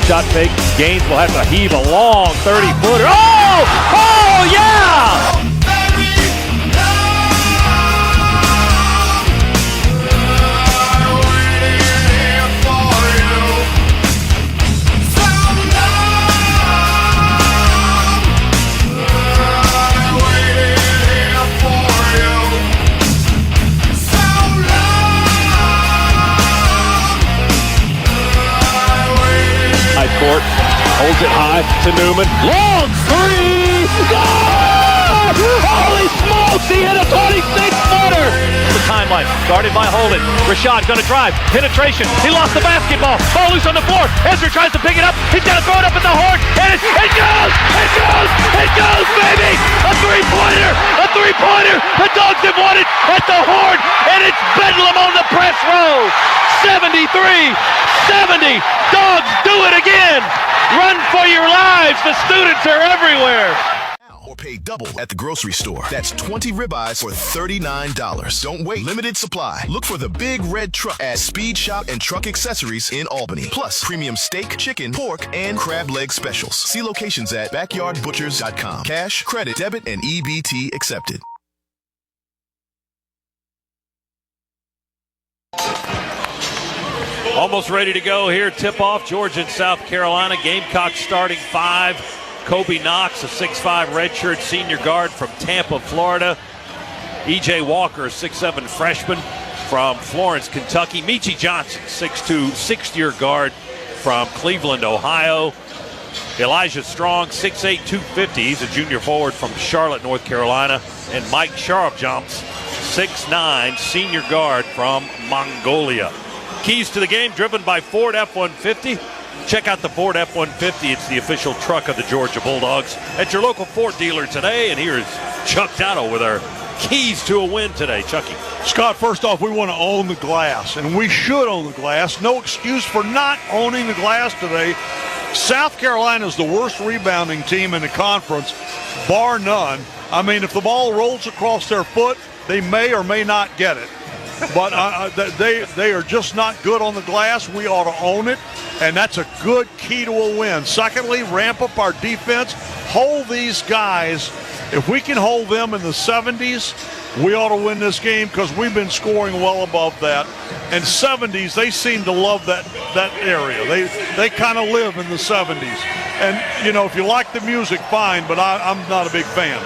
Shot fake. Gaines will have to heave a long 30-footer. Oh! Oh, yeah! Court holds it high to Newman. Long three! Goal! Holy smokes! He hit a 26-footer! The timeline guarded by Holden. Rashad gonna drive. Penetration. He lost the basketball. Ball loose on the floor. Ezra tries to pick it up. He's got to throw it up at the horn. And it goes! It goes! It goes, baby! A three-pointer! A three-pointer! The Dogs have won it at the horn, and it's Bedlam on the press row. 73-70. Dogs do it again. Run for your lives. The students are everywhere. Or pay double at the grocery store. That's 20 ribeyes for $39. Don't wait. Limited supply. Look for the big red truck at Speed Shop and Truck Accessories in Albany. Plus, premium steak, chicken, pork, and crab leg specials. See locations at backyardbutchers.com. Cash, credit, debit, and EBT accepted. Almost ready to go here. Tip-off, Georgia and South Carolina. Gamecocks starting 5. Kobe Knox, a 6'5 redshirt senior guard from Tampa, Florida. E.J. Walker, a 6'7 freshman from Florence, Kentucky. Michi Johnson, 6'2 sixth-year guard from Cleveland, Ohio. Elijah Strong, 6'8", 250. He's a junior forward from Charlotte, North Carolina. And Mike Sharpjumps, 6'9", senior guard from Mongolia. Keys to the game driven by Ford F-150. Check out the Ford F-150. It's the official truck of the Georgia Bulldogs at your local Ford dealer today. And here's Chuck Dowdle with our keys to a win today. Chucky. Scott, first off, we want to own the glass, and we should own the glass. No excuse for not owning the glass today. South Carolina is the worst rebounding team in the conference, bar none. I mean, if the ball rolls across their foot, they may or may not get it. But they are just not good on the glass. We ought to own it, and that's a good key to a win. Secondly, ramp up our defense. Hold these guys. If we can hold them in the 70s, we ought to win this game because we've been scoring well above that. And 70s, they seem to love that area. They kind of live in the 70s. And, you know, if you like the music, fine, but I'm not a big fan.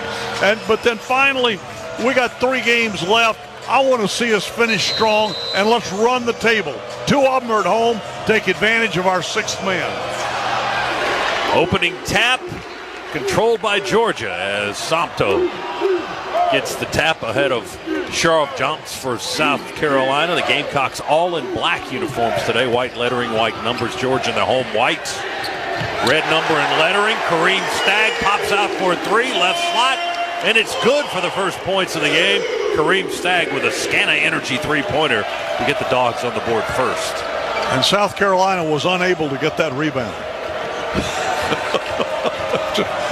But then finally, we got 3 games left. I want to see us finish strong, and let's run the table. 2 of them are at home. Take advantage of our 6th man. Opening tap controlled by Georgia as Somto gets the tap ahead of Sharpjumps for South Carolina. The Gamecocks all in black uniforms today. White lettering, white numbers. Georgia in the home whites. Red number and lettering. Kareem Stagg pops out for a 3, left slot, and it's good for the first points of the game. Kareem Stagg with a Scana Energy 3-pointer to get the Dogs on the board first. And South Carolina was unable to get that rebound.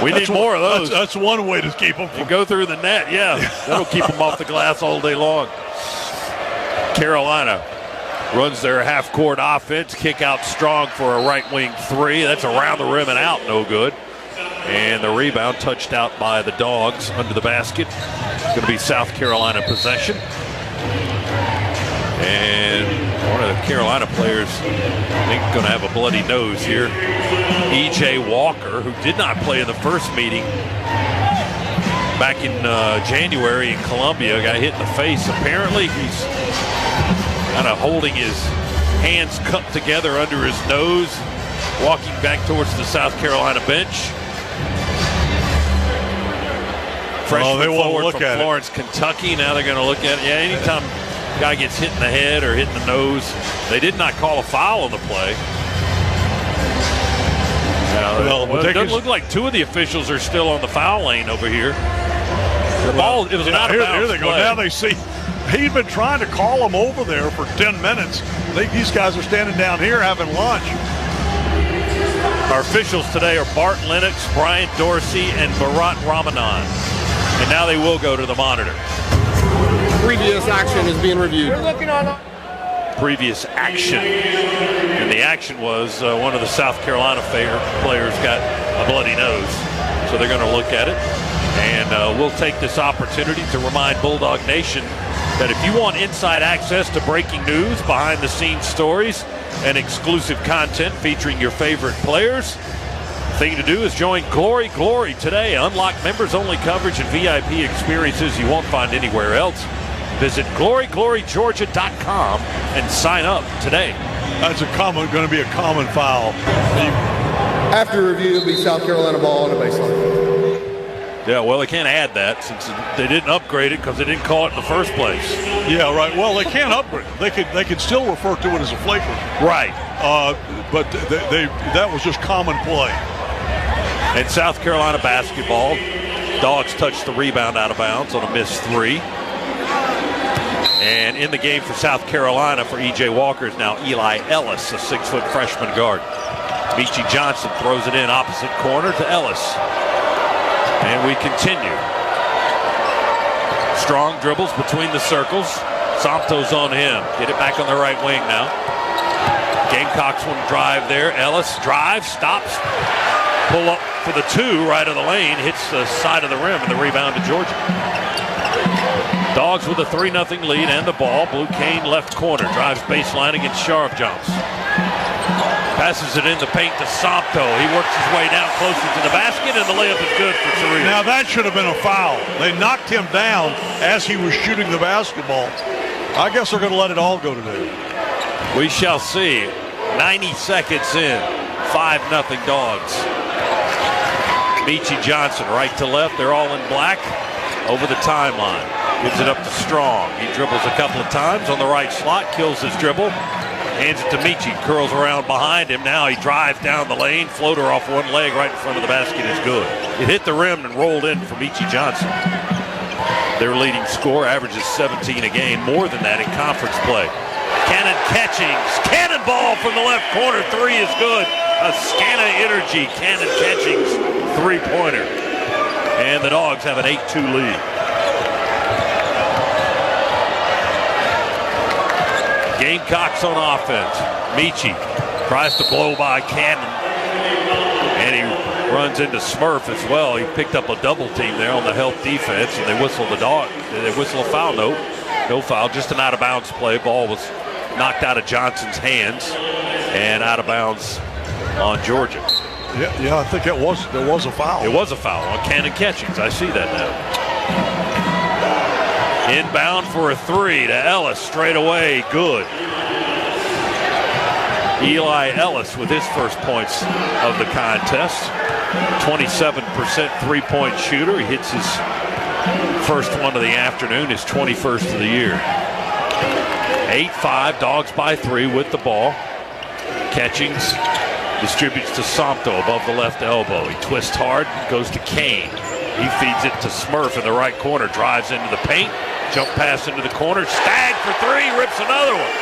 We need more of those. That's one way to keep them. You go through the net, yeah. That'll keep them off the glass all day long. Carolina runs their half-court offense. Kick out strong for a right-wing 3. That's around the rim and out, no good. And the rebound touched out by the Dogs under the basket. It's going to be South Carolina possession. And one of the Carolina players, I think, going to have a bloody nose here. E.J. Walker, who did not play in the first meeting back in January in Columbia, got hit in the face. Apparently, he's kind of holding his hands cupped together under his nose, walking back towards the South Carolina bench. Freshman forward from Florence, Kentucky. Now they're going to look at it. Yeah, anytime a guy gets hit in the head or hit in the nose, they did not call a foul on the play. It doesn't look like 2 of the officials are still on the foul lane over here. The ball, it was not a foul. Here they go. Now they see. He's been trying to call them over there for 10 minutes. I think these guys are standing down here having lunch. Our officials today are Bart Lennox, Brian Dorsey, and Bharat Ramanan. And now they will go to the monitor. Previous action is being reviewed. previous action. And the action was one of the South Carolina players got a bloody nose. So they're going to look at it. And we'll take this opportunity to remind Bulldog Nation that if you want inside access to breaking news, behind-the-scenes stories, and exclusive content featuring your favorite players, the thing to do is join Glory today. Unlock members-only coverage and VIP experiences you won't find anywhere else. Visit GloryGloryGeorgia.com and sign up today. That's going to be a common foul. After review, it'll be South Carolina ball on the baseline. Yeah, well, they can't add that since they didn't upgrade it because they didn't call it in the first place. Yeah, right. Well, they can't upgrade it. They could still refer to it as a flagrant. Right. But that was just common play. And South Carolina basketball, Dogs touched the rebound out of bounds on a missed three. And in the game for South Carolina for E.J. Walker is now Eli Ellis, a 6-foot freshman guard. Meechie Johnson throws it in opposite corner to Ellis. And we continue. Strong dribbles between the circles. Sompto's on him. Get it back on the right wing now. Gamecocks want to drive there. Ellis drives, stops. Pull up for the two right of the lane. Hits the side of the rim and the rebound to Georgia. Dogs with a 3-0 lead and the ball. Blue Cane left corner. Drives baseline against Sharp jumps. Passes it in the paint to Sompto. He works his way down closer to the basket, and the layup is good for Tariq. Now that should have been a foul. They knocked him down as he was shooting the basketball. I guess they're going to let it all go today. We shall see. 90 seconds in. 5-0 Dogs. Meechie Johnson right to left. They're all in black. Over the timeline. Gives it up to Strong. He dribbles a couple of times on the right slot. Kills his dribble. Hands it to Meechie, curls around behind him. Now he drives down the lane, floater off one leg right in front of the basket is good. It hit the rim and rolled in for Meechie Johnson. Their leading scorer averages 17 a game, more than that in conference play. Cannon Catchings, cannonball from the left corner, three is good. A Scana Energy Cannon Catchings three-pointer. And the Dogs have an 8-2 lead. Gamecocks on offense. Meechie tries to blow by Cannon. And he runs into Smurf as well. He picked up a double team there on the help defense, and they whistle They whistle a foul. No foul, just an out-of-bounds play. Ball was knocked out of Johnson's hands and out of bounds on Georgia. Yeah, I think there was a foul. It was a foul on Cannon Catchings. I see that now. Inbound for a three to Ellis straight away. Good. Eli Ellis with his first points of the contest. 27% three-point shooter. He hits his first one of the afternoon, his 21st of the year. 8-5, Dogs by 3 with the ball. Catchings distributes to Sompto above the left elbow. He twists hard, goes to Kane. He feeds it to Smurf in the right corner, drives into the paint, jump pass into the corner, Stagg for three, rips another one.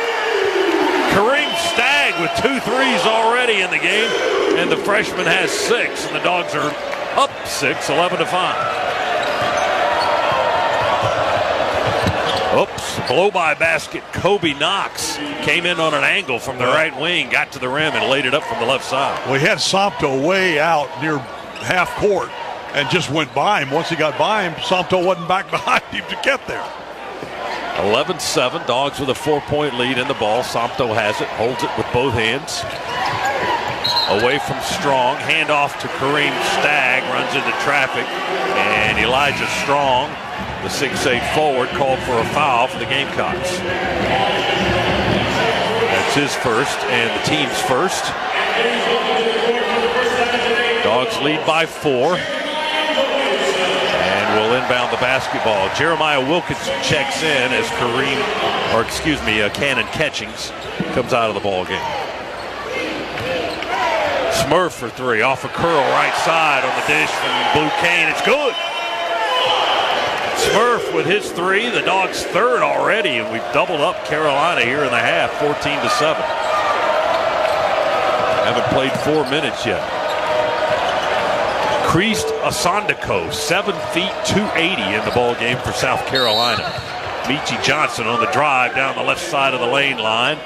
Kareem Stagg with 2 threes already in the game, and the freshman has 6, and the Dogs are up 6, 11-5. Oops, blow-by basket. Kobe Knox came in on an angle from the right wing, got to the rim, and laid it up from the left side. Well, he had Sompto way out near half court and just went by him. Once he got by him, Sompto wasn't back behind him to get there. 11-7, Dogs with a 4-point lead in the ball. Sompto has it, holds it with both hands. Away from Strong, handoff to Kareem Stagg, runs into traffic, and Elijah Strong, the 6'8 forward, called for a foul for the Gamecocks. That's his first and the team's first. Dogs lead by 4. And will inbound the basketball. Jeremiah Wilkinson checks in as Cannon Catchings comes out of the ball game. Smurf for 3, off a curl right side on the dish from Blue Cane. It's good. Smurf with his 3, the Dogs' third already, and we've doubled up Carolina here in the half, 14-7. Haven't played 4 minutes yet. Christ Asandako, 7 feet 280 in the ball game for South Carolina. Michi Johnson on the drive down the left side of the lane line.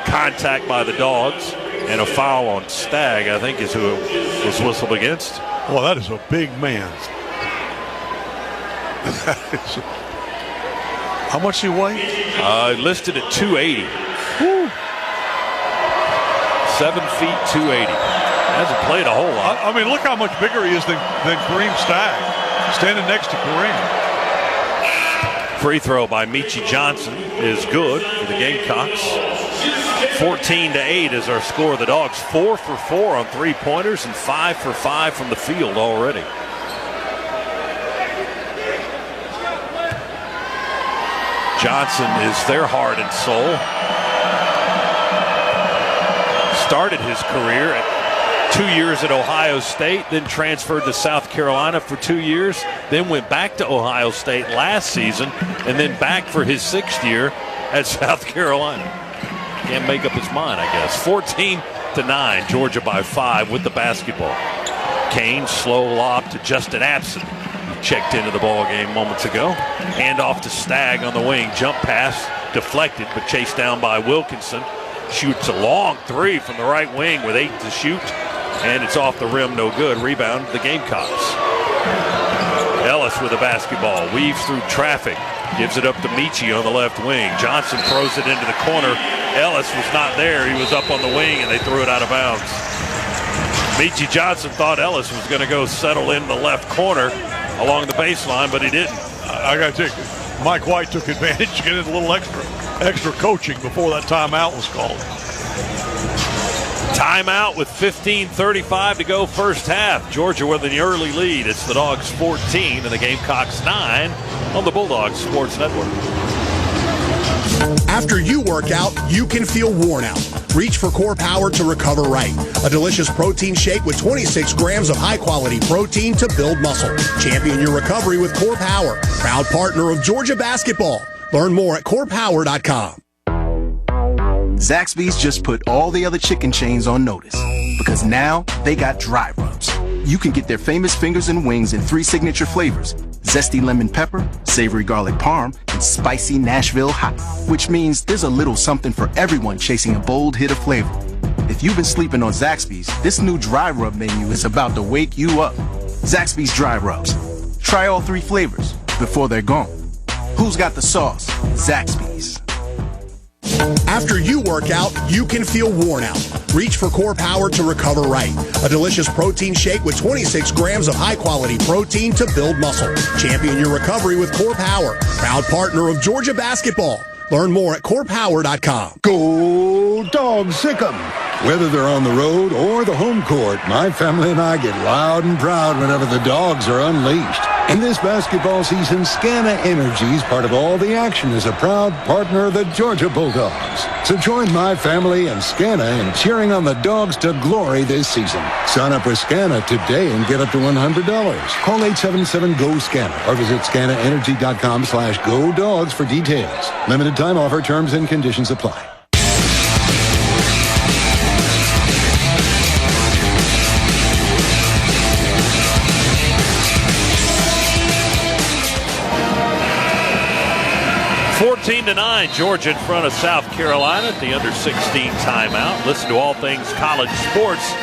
Contact by the Dogs. And a foul on Stagg, I think, is who it was whistled against. Well, that is a big man. How much he weigh? Listed at 280. Woo. 7 feet, 280. Hasn't played a whole lot. I mean, look how much bigger he is than Kareem Stagg, standing next to Kareem. Free throw by Michi Johnson is good for the Gamecocks. 14-8 is our score. The Dogs 4 for 4 on three-pointers and 5 for 5 from the field already. Johnson is their heart and soul. Started his career at 2 years at Ohio State, then transferred to South Carolina for 2 years, then went back to Ohio State last season, and then back for his 6th year at South Carolina. Can't make up his mind, I guess. 14-9, Georgia by 5 with the basketball. Kane, slow lob to Justin Abson. Checked into the ball game moments ago. Hand off to Stagg on the wing. Jump pass deflected, but chased down by Wilkinson. Shoots a long three from the right wing with 8 to shoot. And it's off the rim, no good. Rebound the Gamecocks. Ellis with the basketball. Weaves through traffic. Gives it up to Michi on the left wing. Johnson throws it into the corner. Ellis was not there. He was up on the wing, and they threw it out of bounds. Michi Johnson thought Ellis was going to go settle in the left corner along the baseline, but he didn't. I got to tell you, Mike White took advantage, getting a little extra coaching before that timeout was called. Timeout with 15:35 to go first half. Georgia with an early lead. It's the Dogs 14 and the Gamecocks 9 on the Bulldogs Sports Network. After you work out, you can feel worn out. Reach for Core Power to recover right. A delicious protein shake with 26 grams of high-quality protein to build muscle. Champion your recovery with Core Power. Proud partner of Georgia basketball. Learn more at corepower.com. Zaxby's just put all the other chicken chains on notice because now they got dry rubs. You can get their famous fingers and wings in 3 signature flavors: zesty lemon pepper, savory garlic parm, and spicy Nashville hot, which means there's a little something for everyone chasing a bold hit of flavor. If you've been sleeping on Zaxby's, this new dry rub menu is about to wake you up. Zaxby's dry rubs. Try all 3 flavors before they're gone. Who's got the sauce? Zaxby's. After you work out, you can feel worn out. Reach for Core Power to recover right. A delicious protein shake with 26 grams of high-quality protein to build muscle. Champion your recovery with Core Power. Proud partner of Georgia basketball. Learn more at corepower.com. Go Dogs, sick 'em. Whether they're on the road or the home court, my family and I get loud and proud whenever the Dogs are unleashed. And this basketball season, Scana Energy is part of all the action as a proud partner of the Georgia Bulldogs. So join my family and Scana in cheering on the Dogs to glory this season. Sign up with Scana today and get up to $100. Call 877-GO-SCANA or visit scanaenergy.com/Go Dogs for details. Limited time offer, terms and conditions apply. To 9, Georgia in front of South Carolina at the under-16 timeout. Listen to all things college sports,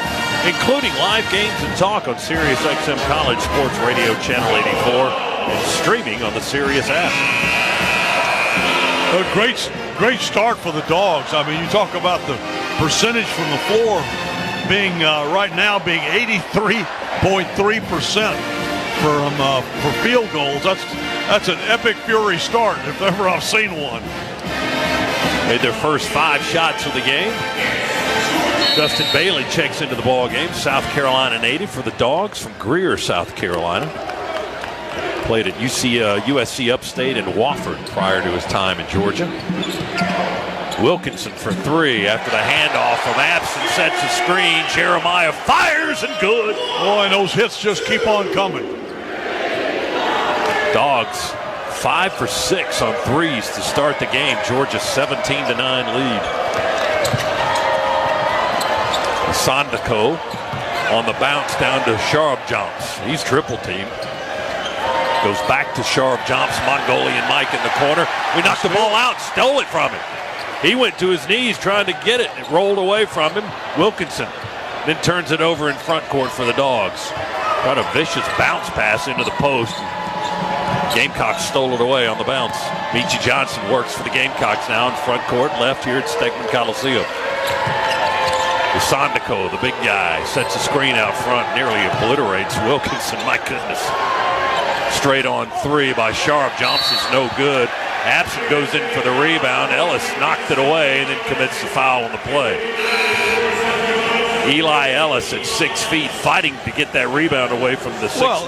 including live games and talk on Sirius XM College Sports Radio Channel 84 and streaming on the Sirius app. A great start for the Dogs. I mean, you talk about the percentage from the floor being right now being 83.3% for field goals. That's an epic fury start if ever I've seen one. Made their first 5 shots of the game. Dustin Bailey checks into the ball game. South Carolina native for the Dogs from Greer, South Carolina. Played at USC Upstate and Wofford prior to his time in Georgia. Wilkinson for 3 after the handoff from Abson, sets a screen. Jeremiah fires and good. Oh, and those hits just keep on coming. Dogs 5 for 6 on threes to start the game. Georgia 17-9 lead. Sondako on the bounce down to Sharp jumps. He's triple teamed. Goes back to Sharp, Johnson, Mongolian Mike in the corner. We knocked the ball out, stole it from him. He went to his knees trying to get it. It rolled away from him. Wilkinson then turns it over in front court for the Dogs. Got a vicious bounce pass into the post. Gamecocks stole it away on the bounce. Meechie Johnson works for the Gamecocks now in front court, left here at Stegman Coliseum. Sandico, the big guy, sets a screen out front, nearly obliterates Wilkinson. My goodness. Straight on three by Sharp. Johnson's no good. Abson goes in for the rebound. Ellis knocked it away and then commits the foul on the play. Eli Ellis at 6 feet fighting to get that rebound away from the 6'9",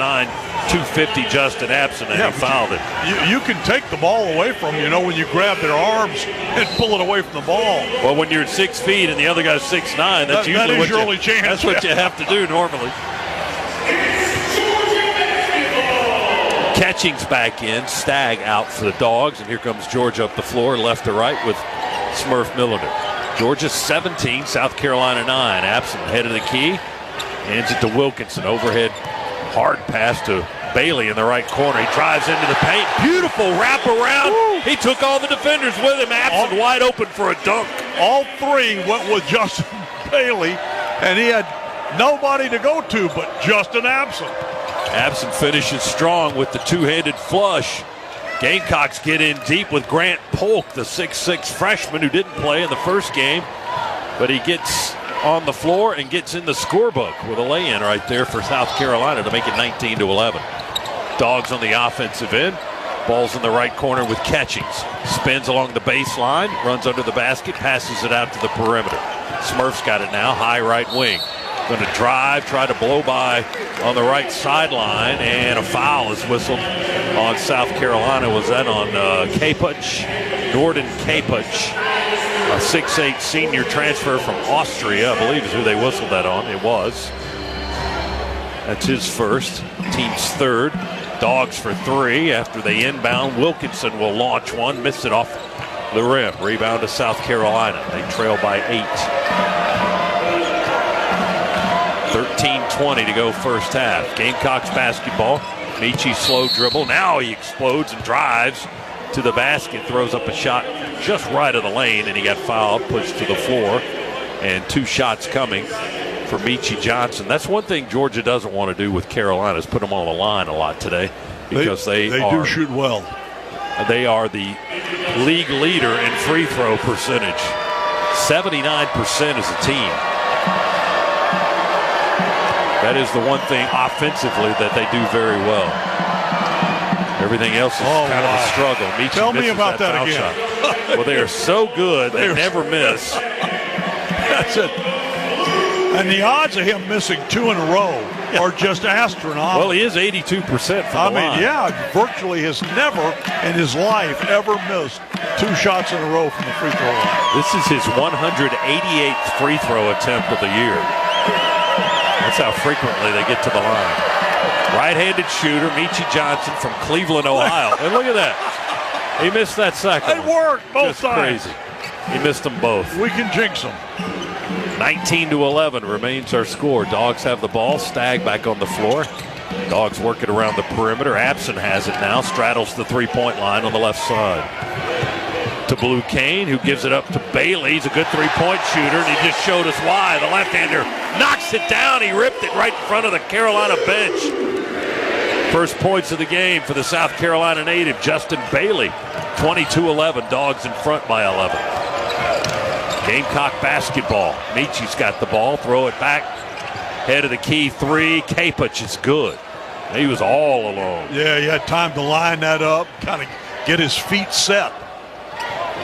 250 Justin Abson, and he fouled it. You can take the ball away from when you grab their arms and pull it away from the ball. Well, when you're at 6 feet and the other guy's 6'9", that's usually your only chance. That's what you have to do normally. Catching's back in, Stagg out for the Dogs, and here comes Georgia up the floor, left to right with Smurf Milliner. Georgia 17, South Carolina 9. Abson head of the key, hands it to Wilkinson. Overhead hard pass to Bailey in the right corner. He drives into the paint. Beautiful wraparound. Woo. He took all the defenders with him. Abson wide open for a dunk. All three went with Justin Bailey, and he had nobody to go to but Justin Abson. Abson finishes strong with the two-handed flush. Gamecocks get in deep with Grant Polk, the 6'6 freshman who didn't play in the first game, but he gets on the floor and gets in the scorebook with a lay-in right there for South Carolina to make it 19-11. Dogs on the offensive end. Ball's in the right corner with Catchings. Spins along the baseline, runs under the basket, passes it out to the perimeter. Smurf's got it now, high right wing. Going to drive, try to blow by on the right sideline, and a foul is whistled on South Carolina. Was that on Kapuch? Norden Kapuch, a 6'8 senior transfer from Austria, I believe is who they whistled that on. It was. That's his first, team's third. Dogs for three after they inbound. Wilkinson will launch one, miss it off the rim. Rebound to South Carolina. They trail by 8. 13:20 to go first half. Gamecocks basketball. Meechie slow dribble. Now he explodes and drives to the basket. Throws up a shot just right of the lane, and he got fouled, pushed to the floor. And 2 shots coming for Meechie Johnson. That's one thing Georgia doesn't want to do with Carolina, is put them on the line a lot today, because they do shoot well. They are the league leader in free throw percentage. 79% as a team. That is the one thing offensively that they do very well. Everything else is kind of a struggle. Meechie Tell me about that again. Shot. Well, they are so good, they never miss. That's it. And the odds of him missing 2 in a row are just astronomical. Well, he is 82% from the line. Virtually has never in his life ever missed 2 shots in a row from the free throw line. This is his 188th free throw attempt of the year. That's how frequently they get to the line. Right-handed shooter, Meechie Johnson from Cleveland, Ohio. And look at that. He missed that second. It worked both times. Crazy. He missed them both. We can jinx them. 19-11 remains our score. Dogs have the ball. Stagg back on the floor. Dogs working around the perimeter. Abson has it now. Straddles the three-point line on the left side. To Blue Kane, who gives it up to Bailey. He's a good three-point shooter, and he just showed us why. The left-hander knocks it down. He ripped it right in front of the Carolina bench. First points of the game for the South Carolina native, Justin Bailey. 22-11, Dogs in front by 11. Gamecock basketball. Meechie's got the ball. Throw it back. Head of the key three. Kapuch is good. He was all alone. Yeah, he had time to line that up, kind of get his feet set.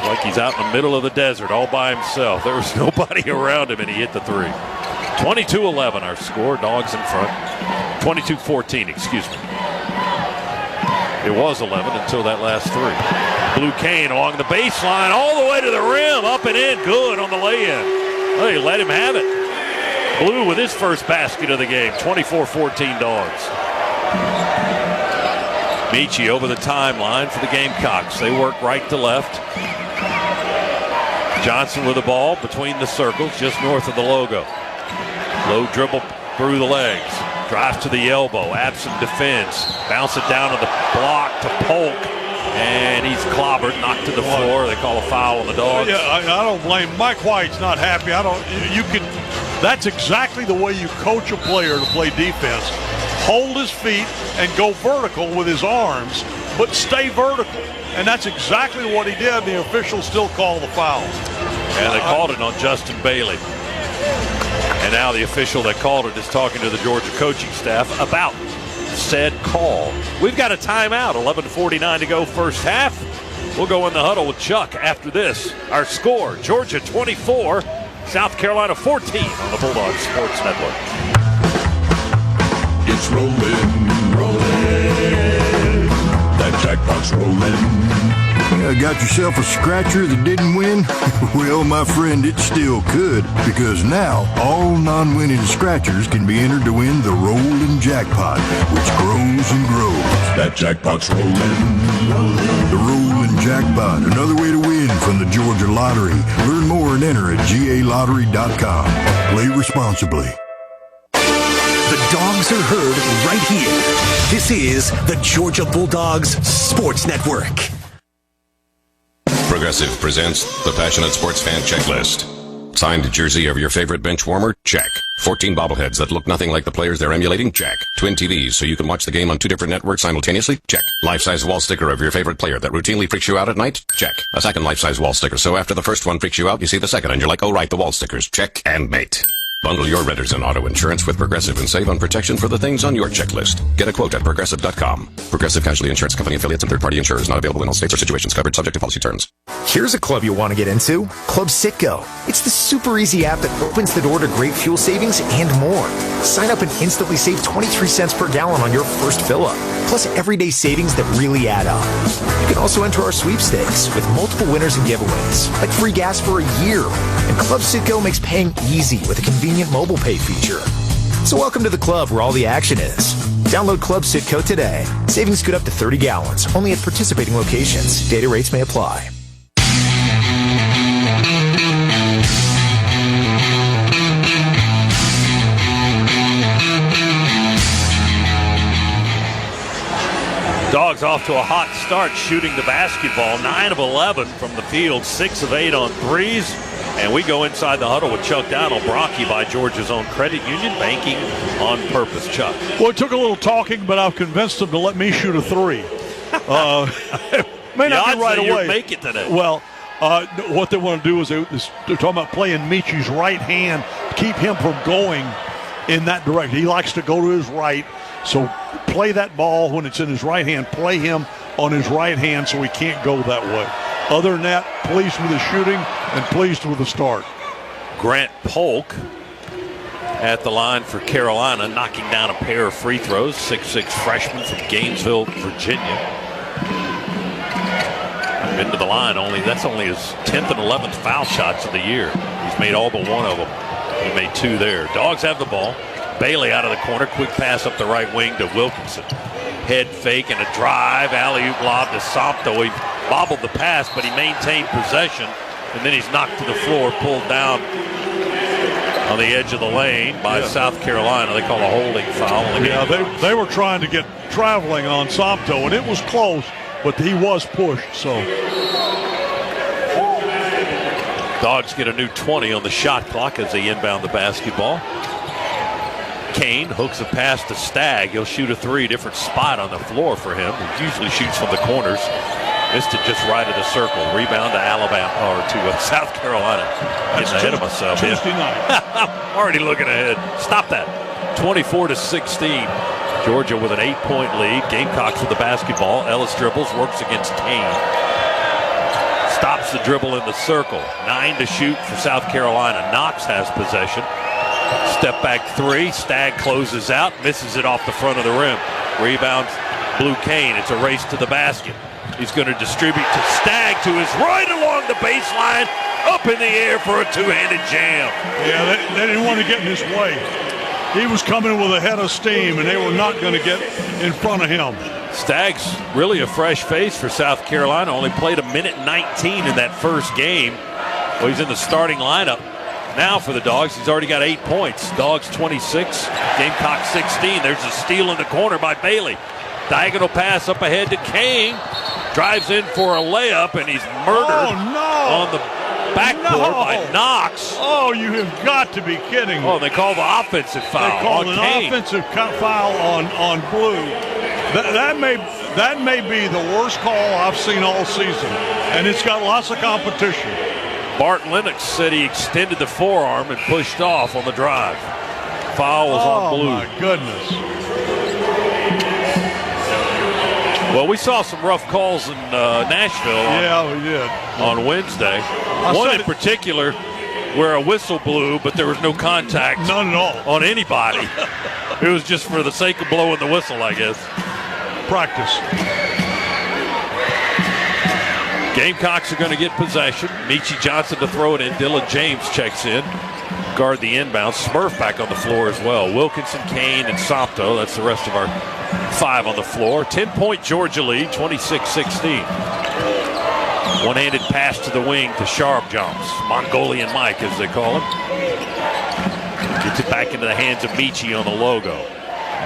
Like he's out in the middle of the desert all by himself. There was nobody around him, and he hit the three. 22-11 our score. Dogs in front. 22-14, excuse me. It was 11 until that last three. Blue Kane along the baseline, all the way to the rim, up and in, good on the lay-in. Oh, you let him have it. Blue with his first basket of the game, 24-14 Dogs. Meechie over the timeline for the Gamecocks. They work right to left. Johnson with the ball between the circles, just north of the logo. Low dribble through the legs. Drives to the elbow. Absent defense. Bounce it down to the block to Polk. And he's clobbered, knocked to the floor. They call a foul on the Dogs. Yeah, I don't blame Mike White's not happy. That's exactly the way you coach a player to play defense. Hold his feet and go vertical with his arms, but stay vertical. And that's exactly what he did. The officials still call the foul. And they called it on Justin Bailey. And now the official that called it is talking to the Georgia coaching staff about said call. We've got a timeout. 11:49 to go first half. We'll go in the huddle with Chuck after this. Our score, Georgia 24, South Carolina 14 on the Bulldog Sports Network. It's rolling. That jackpot's rolling. Got yourself a scratcher that didn't win? Well, my friend, it still could, because now all non-winning scratchers can be entered to win the Rollin' Jackpot, which grows and grows. That jackpot's rolling. The Rollin' Jackpot, another way to win from the Georgia Lottery. Learn more and enter at galottery.com. Play responsibly. The Dogs are heard right here. This is the Georgia Bulldogs Sports Network. Progressive presents the Passionate Sports Fan Checklist. Signed jersey of your favorite bench warmer? Check. 14 bobbleheads that look nothing like the players they're emulating? Check. Twin TVs so you can watch the game on 2 different networks simultaneously? Check. Life-size wall sticker of your favorite player that routinely freaks you out at night? Check. A second life-size wall sticker so after the first one freaks you out, you see the second and you're like, oh right, the wall stickers. Check and mate. Bundle your renters and auto insurance with Progressive and save on protection for the things on your checklist. Get a quote at Progressive.com. Progressive Casualty Insurance Company affiliates and third-party insurers not available in all states or situations covered subject to policy terms. Here's a club you want to get into. Club Citgo. It's the super easy app that opens the door to great fuel savings and more. Sign up and instantly save 23 cents per gallon on your first fill-up. Plus everyday savings that really add up. You can also enter our sweepstakes with multiple winners and giveaways, like free gas for a year. And Club Citgo makes paying easy with a convenient mobile pay feature. So welcome to the club where all the action is. Download Club Citgo today. Savings good up to 30 gallons, only at participating locations. Data rates may apply. Dogs off to a hot start shooting the basketball. 9 of 11 from the field, 6 of 8 on threes. And we go inside the huddle with Chuck Donald, brought to you by Georgia's own credit union, banking on purpose. Chuck. Well, it took a little talking, but I've convinced them to let me shoot a 3. May not be right away. Make it today. Well, what they want to do is they're talking about playing Michi's right hand, keep him from going in that direction. He likes to go to his right, so play that ball when it's in his right hand. Play him on his right hand so he can't go that way. Other than that, pleased with the shooting and pleased with the start. Grant Polk at the line for Carolina, knocking down a pair of free throws. 6'6" freshman from Gainesville, Virginia. Into the line, that's only his 10th and 11th foul shots of the year. He's made all but one of them. He made 2 there. Dogs have the ball. Bailey out of the corner, quick pass up the right wing to Wilkinson. Head fake and a drive, alley-oop lob to Sompto. He bobbled the pass, but he maintained possession, and then he's knocked to the floor, pulled down on the edge of the lane by South Carolina. They call a holding foul. Yeah, they were trying to get traveling on Sompto, and it was close, but he was pushed, so. Dogs get a new 20 on the shot clock as they inbound the basketball. Kane hooks a pass to Stagg. He'll shoot a 3, different spot on the floor for him. He usually shoots from the corners. Missed it just right of the circle. Rebound to Alabama, or to South Carolina. Getting ahead of myself. Tuesday night. Already looking ahead. Stop that. 24-16. Georgia with an 8-point lead. Gamecocks with the basketball. Ellis dribbles, works against Kane. Stops the dribble in the circle. 9 to shoot for South Carolina. Knox has possession. Step back 3. Stagg closes out, misses it off the front of the rim. Rebounds Blue Kane. It's a race to the basket. He's going to distribute to Stagg to his right along the baseline, up in the air for a 2-handed jam. Yeah, they didn't want to get in his way. He was coming with a head of steam, and they were not going to get in front of him. Stagg's really a fresh face for South Carolina. Only played a minute 19 in that first game. Well, he's in the starting lineup. now for the Dogs. He's already got 8 points. Dogs 26, Gamecocks 16. There's a steal in the corner by Bailey. Diagonal pass up ahead to Kane. Drives in for a layup, and he's murdered on the backboard by Knox. Oh, you have got to be kidding me. Oh, they call the offensive foul. They called on an Kane. offensive foul on Blue. That may be the worst call I've seen all season, and it's got lots of competition. Bart Lennox said he extended the forearm and pushed off on the drive. Foul was on Blue. Oh, my goodness. Well, we saw some rough calls in Nashville we did. on Wednesday. One in particular where a whistle blew, but there was no contact. None at all. On anybody. It was just for the sake of blowing the whistle, I guess. Practice. Gamecocks are going to get possession. Michi Johnson to throw it in. Dylan James checks in. Guard the inbound. Smurf back on the floor as well. Wilkinson, Kane, and Sopto. That's the rest of our 5 on the floor. 10-point Georgia lead, 26-16. One-handed pass to the wing to Sharp jumps. Mongolian Mike, as they call him. Gets it back into the hands of Michi on the logo.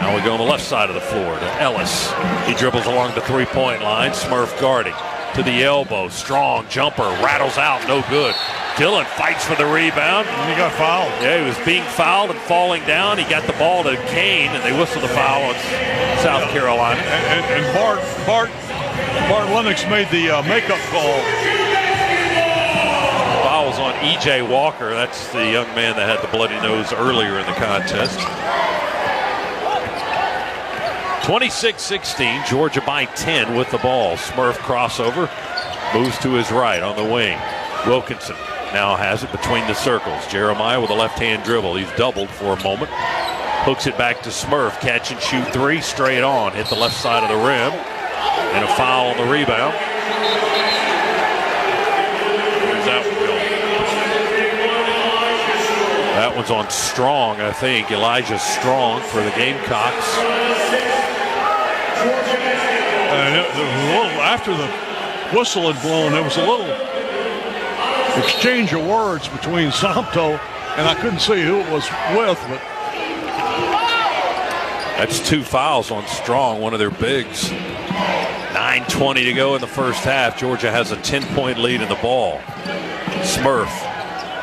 Now we go on the left side of the floor to Ellis. He dribbles along the three-point line. Smurf guarding. To the elbow. Strong jumper. Rattles out. No good. Dillon fights for the rebound. And he got fouled. Yeah, he was being fouled and falling down. He got the ball to Kane, and they whistled the foul on South Carolina. And Bart Lennox made the makeup call. Foul was on E.J. Walker. That's the young man that had the bloody nose earlier in the contest. 26-16, Georgia by 10 with the ball. Smurf crossover, moves to his right on the wing. Wilkinson now has it between the circles. Jeremiah with a left-hand dribble. He's doubled for a moment. Hooks it back to Smurf. Catch and shoot 3 straight on. Hit the left side of the rim. And a foul on the rebound. Where's that one going? That one's on Strong, I think. Elijah Strong for the Gamecocks. After the whistle had blown, there was a little exchange of words between Sopto, and I couldn't see who it was with, but that's 2 fouls on Strong, one of their bigs. 9:20 to go in the first half. Georgia has a 10-point lead in the ball. Smurf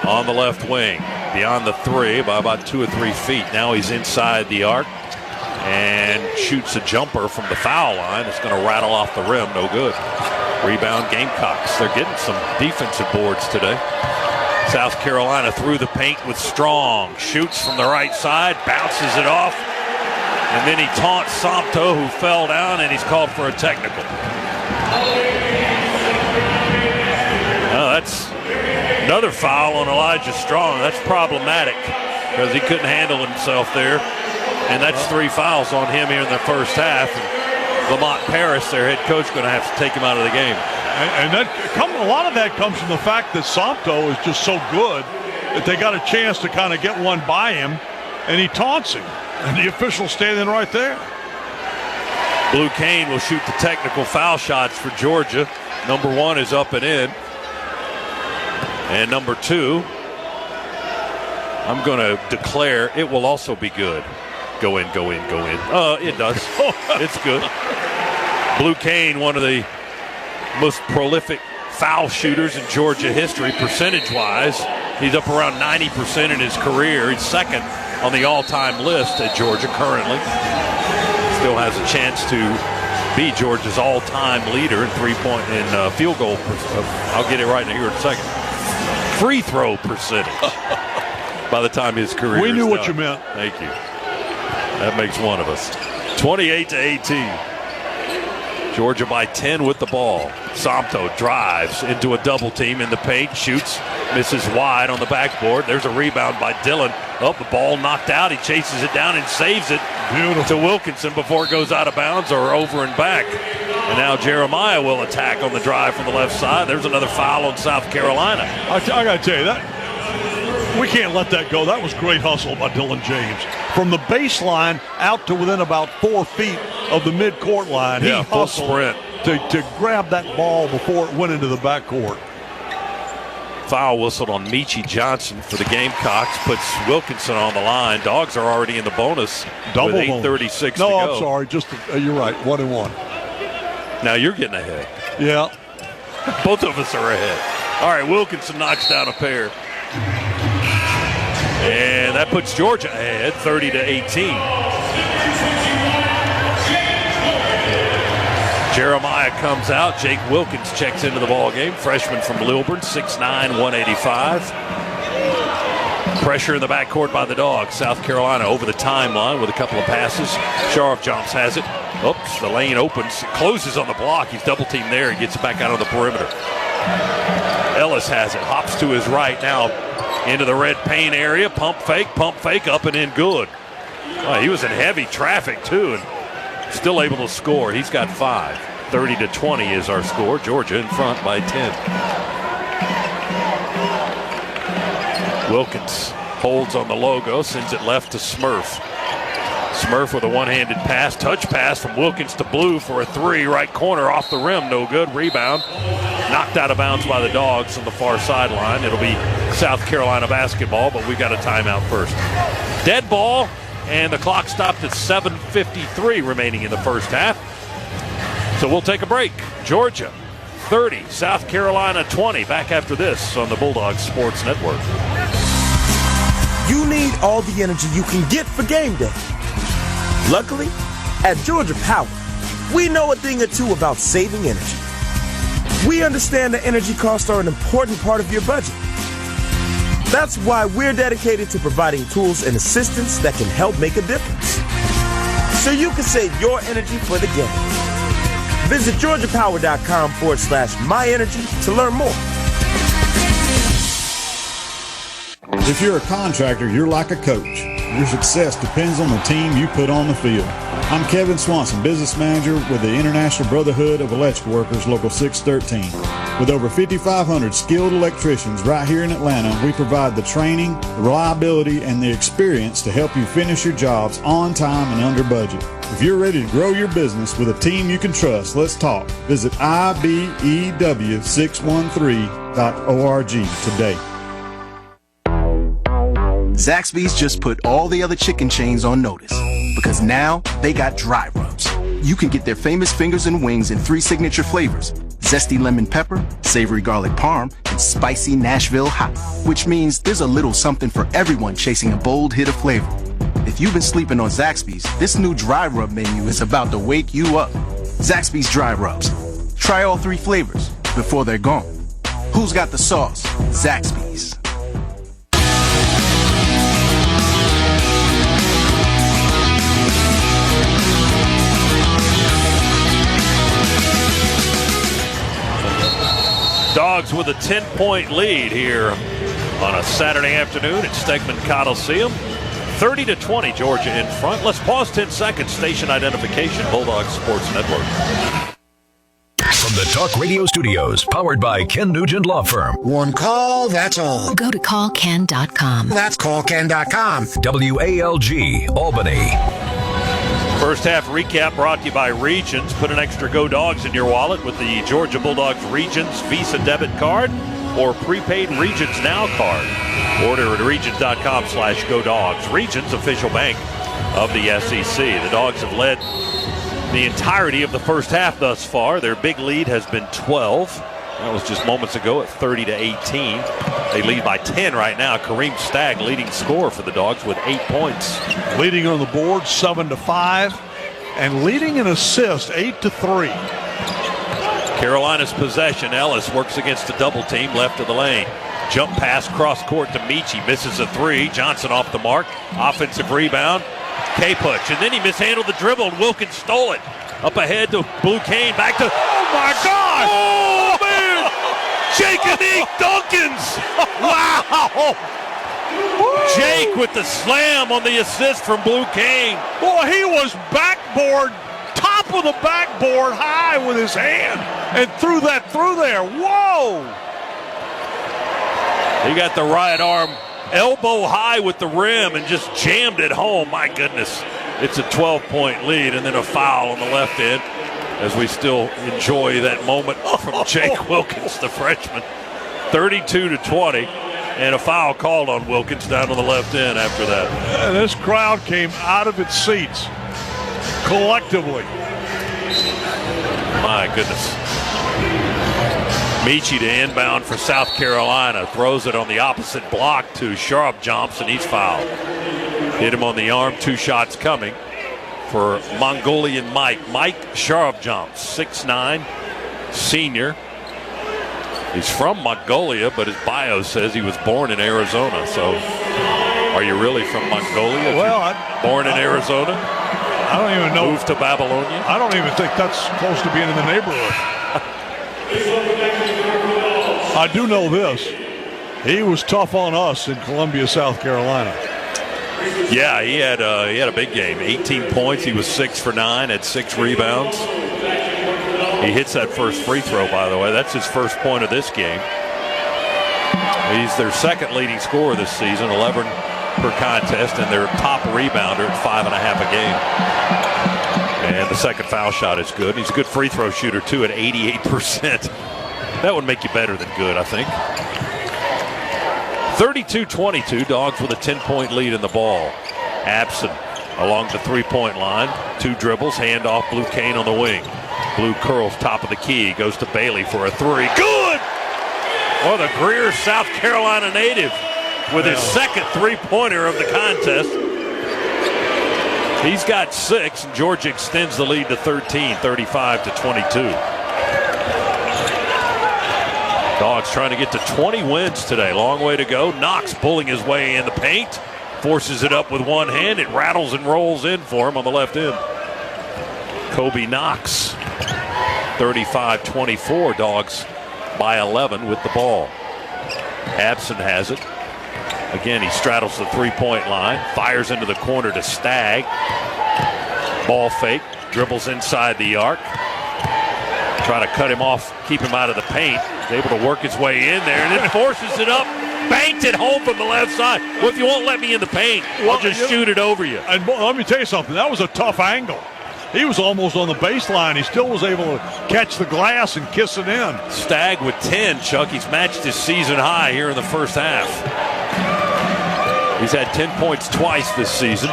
on the left wing, beyond the 3 by about 2 or 3 feet. Now he's inside the arc and shoots a jumper from the foul line. It's going to rattle off the rim. No good. Rebound Gamecocks. They're getting some defensive boards today. South Carolina through the paint with Strong. Shoots from the right side. Bounces it off. And then he taunts Sopto, who fell down, and he's called for a technical. That's another foul on Elijah Strong. That's problematic because he couldn't handle himself there. And that's 3 fouls on him here in the first half. And Lamont Paris, their head coach, going to have to take him out of the game. And a lot of that comes from the fact that Sopto is just so good that they got a chance to kind of get one by him, and he taunts him. And the official standing right there. Blue Kane will shoot the technical foul shots for Georgia. Number 1 is up and in. And number 2, I'm going to declare it will also be good. Go in, go in, go in. It does. It's good. Blue Kane, one of the most prolific foul shooters in Georgia history, percentage-wise. He's up around 90% in his career. He's second on the all-time list at Georgia currently. Still has a chance to be Georgia's all-time leader in three-point and field goal. I'll get it right here in a second. Free throw percentage by the time his career We knew is what done. you meant. Thank you. That makes one of us. 28-18. Georgia by 10 with the ball. Sopto drives into a double team in the paint, shoots, misses wide on the backboard. There's a rebound by Dillon. Oh, the ball knocked out. He chases it down and saves it to Wilkinson before it goes out of bounds or over and back. And now Jeremiah will attack on the drive from the left side. There's another foul on South Carolina. I got to tell you, that we can't let that go. That was great hustle by Dylan James. From the baseline out to within about 4 feet of the midcourt line, he full hustled sprint to grab that ball before it went into the backcourt. Foul whistled on Michie Johnson for the Gamecocks. Puts Wilkinson on the line. Dogs are already in the bonus Double with bonus. 8:36 to No, go. I'm sorry. Just you're right. 1-1. Now you're getting ahead. Yeah. Both of us are ahead. All right, Wilkinson knocks down a pair. And that puts Georgia ahead, 30-18. Jeremiah comes out. Jake Wilkins checks into the ball game. Freshman from Lilburn, 6'9", 185. Pressure in the backcourt by the Dogs. South Carolina over the timeline with a couple of passes. Sharif Jones has it. Oops, the lane opens. Closes on the block. He's double teamed there and gets it back out on the perimeter. Ellis has it. Hops to his right now into the red paint area. Pump fake, up and in good. Oh, he was in heavy traffic too and still able to score. He's got 5. 30-20 is our score. Georgia in front by 10. Wilkins holds on the logo, sends it left to Smurf. Smurf with a one-handed pass, touch pass from Wilkins to Blue for a 3, right corner off the rim, no good. Rebound, knocked out of bounds by the Dogs on the far sideline. It'll be South Carolina basketball, but we got a timeout first. Dead ball, and the clock stopped at 7:53 remaining in the first half. So we'll take a break. Georgia 30, South Carolina 20. Back after this on the Bulldogs Sports Network. You need all the energy you can get for game day. Luckily, at Georgia Power, we know a thing or two about saving energy. We understand that energy costs are an important part of your budget. That's why we're dedicated to providing tools and assistance that can help make a difference, so you can save your energy for the game. Visit GeorgiaPower.com/myenergy to learn more. If you're a contractor, you're like a coach. Your success depends on the team you put on the field. I'm Kevin Swanson, business manager with the International Brotherhood of Electrical Workers, Local 613. With over 5,500 skilled electricians right here in Atlanta, we provide the training, the reliability, and the experience to help you finish your jobs on time and under budget. If you're ready to grow your business with a team you can trust, let's talk. Visit IBEW613.org today. Zaxby's just put all the other chicken chains on notice because now they got dry rubs. You can get their famous fingers and wings in 3 signature flavors: zesty lemon pepper, savory garlic parm, and spicy Nashville hot, which means there's a little something for everyone chasing a bold hit of flavor. If you've been sleeping on Zaxby's, this new dry rub menu is about to wake you up. Zaxby's dry rubs. Try all 3 flavors before they're gone. Who's got the sauce? Zaxby's. Dogs with a 10-point lead here on a Saturday afternoon at Stegman Coliseum. 30-20, Georgia in front. Let's pause 10 seconds. Station identification, Bulldogs Sports Network. From the Talk Radio Studios, powered by Ken Nugent Law Firm. One call, that's all. Go to callken.com. That's callken.com. WALG, Albany. First half recap brought to you by Regions. Put an extra Go Dogs in your wallet with the Georgia Bulldogs Regions Visa debit card or prepaid Regions Now card. Order at regions.com/Go Dogs. Regions, official bank of the SEC. The Dogs have led the entirety of the first half thus far. Their big lead has been 12. That was just moments ago at 30-18. They lead by 10 right now. Kareem Stagg leading scorer for the Dogs with 8 points. Leading on the board 7-5, and leading in assists 8-3. Carolina's possession. Ellis works against a double team left of the lane. Jump pass cross court to Michie. Misses a 3. Johnson off the mark. Offensive rebound. K-Puch. And then he mishandled the dribble and Wilkins stole it. Up ahead to Blue Cane. Back to, oh my God! Oh man! Jake Duncans! Wow! Jake with the slam on the assist from Blue Cane. Boy, he was backboard, top of the backboard high with his hand and threw that through there. Whoa! He got the right arm elbow high with the rim and just jammed it home. My goodness. It's a 12-point lead and then a foul on the left end as we still enjoy that moment from Jake Wilkins, the freshman. 32-20, and a foul called on Wilkins down on the left end after that. And this crowd came out of its seats collectively. My goodness. Michi to inbound for South Carolina. Throws it on the opposite block to Sharp. Jumps, and he's fouled. Hit him on the arm. 2 shots coming for Mongolian Mike. Mike Sharp jumps. 6'9", senior. He's from Mongolia, but his bio says he was born in Arizona. So are you really from Mongolia? Well, born in Arizona? I don't even know. Moved to Babylonia? I don't even think that's close to being in the neighborhood. I do know this. He was tough on us in Columbia, South Carolina. Yeah, he had a big game. 18 points. He was 6 for 9, had 6 rebounds. He hits that first free throw, by the way. That's his first point of this game. He's their second leading scorer this season, 11 per contest, and their top rebounder at 5.5 a game. And the second foul shot is good. He's a good free throw shooter, too, at 88%. That would make you better than good, I think. 32-22, Dogs with a 10-point lead in the ball. Abson along the three-point line. 2 dribbles, handoff, Blue Kane on the wing. Blue curls top of the key, goes to Bailey for a 3. Good! Well, the Greer, South Carolina native with his second three-pointer of the contest. He's got 6, and Georgia extends the lead to 13, 35-22. Dogs trying to get to 20 wins today. Long way to go. Knox pulling his way in the paint. Forces it up with one hand. It rattles and rolls in for him on the left end. Kobe Knox. 35-24. Dogs by 11 with the ball. Abson has it. Again, he straddles the three-point line. Fires into the corner to Stagg. Ball fake. Dribbles inside the arc. Try to cut him off, keep him out of the paint. He's able to work his way in there, and then forces it up. Banked it home from the left side. Well, if you won't let me in the paint, I'll just shoot it over you. And let me tell you something. That was a tough angle. He was almost on the baseline. He still was able to catch the glass and kiss it in. Stagg with 10, Chuck. He's matched his season high here in the first half. He's had 10 points twice this season.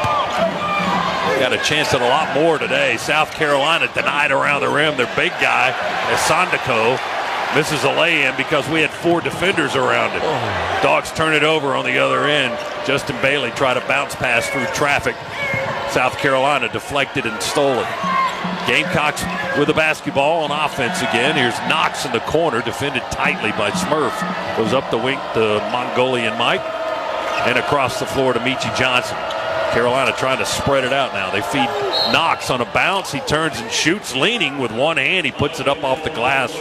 Got a chance at a lot more today. South Carolina denied around the rim. Their big guy, Sandako, misses a lay-in because we had 4 defenders around it. Dogs turn it over on the other end. Justin Bailey tried to bounce pass through traffic. South Carolina deflected and stole it. Gamecocks with the basketball on offense again. Here's Knox in the corner, defended tightly by Smurf. Goes up the wing to Mongolian Mike. And across the floor to Michi Johnson. Carolina trying to spread it out now. They feed Knox on a bounce. He turns and shoots, leaning with one hand. He puts it up off the glass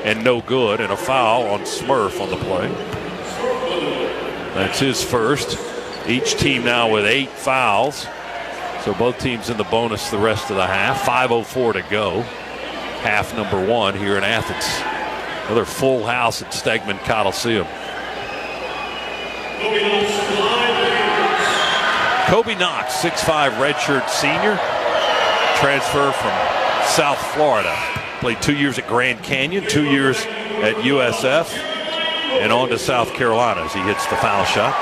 and no good. And a foul on Smurf on the play. That's his first. Each team now with 8 fouls. So both teams in the bonus the rest of the half. 5:04 to go. Half number 1 here in Athens. Another full house at Stegman Coliseum. Kobe Knox, 6'5", redshirt senior, transfer from South Florida. Played 2 years at Grand Canyon, 2 years at USF, and on to South Carolina as he hits the foul shot.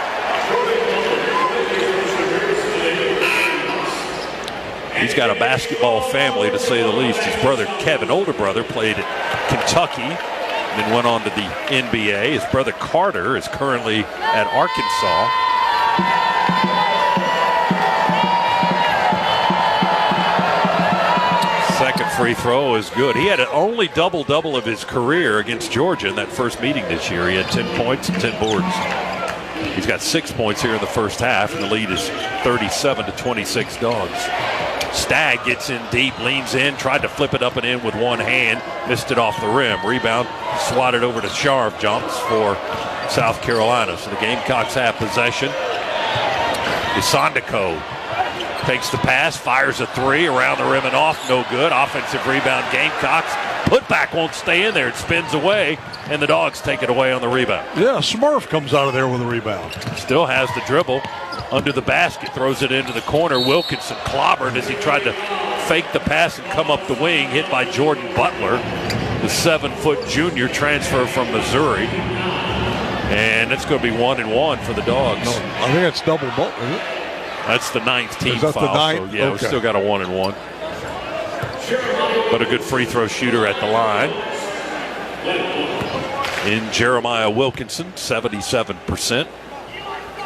He's got a basketball family, to say the least. His brother Kevin, older brother, played at Kentucky, then went on to the NBA. His brother Carter is currently at Arkansas. Second free throw is good. He had an only double-double of his career against Georgia in that first meeting this year. He had 10 points and 10 boards. He's got 6 points here in the first half, and the lead is 37-26 Dogs. Stagg gets in deep, leans in, tried to flip it up and in with one hand, missed it off the rim. Rebound, swatted over to Sharp, jumps for South Carolina. So the Gamecocks have possession. Isandako takes the pass, fires a 3 around the rim and off, no good. Offensive rebound, Gamecocks. Putback won't stay in there. It spins away, and the Dogs take it away on the rebound. Yeah, Smurf comes out of there with a rebound. Still has the dribble under the basket, throws it into the corner. Wilkinson clobbered as he tried to fake the pass and come up the wing, hit by Jordan Butler, the 7-foot junior transfer from Missouri. And it's going to be 1-1 for the Dogs. No, I think that's double ball, isn't it? That's the 9th team Is that foul. the 9th? So, yeah, Okay. we still got a 1-1. But a good free throw shooter at the line. In Jeremiah Wilkinson, 77%.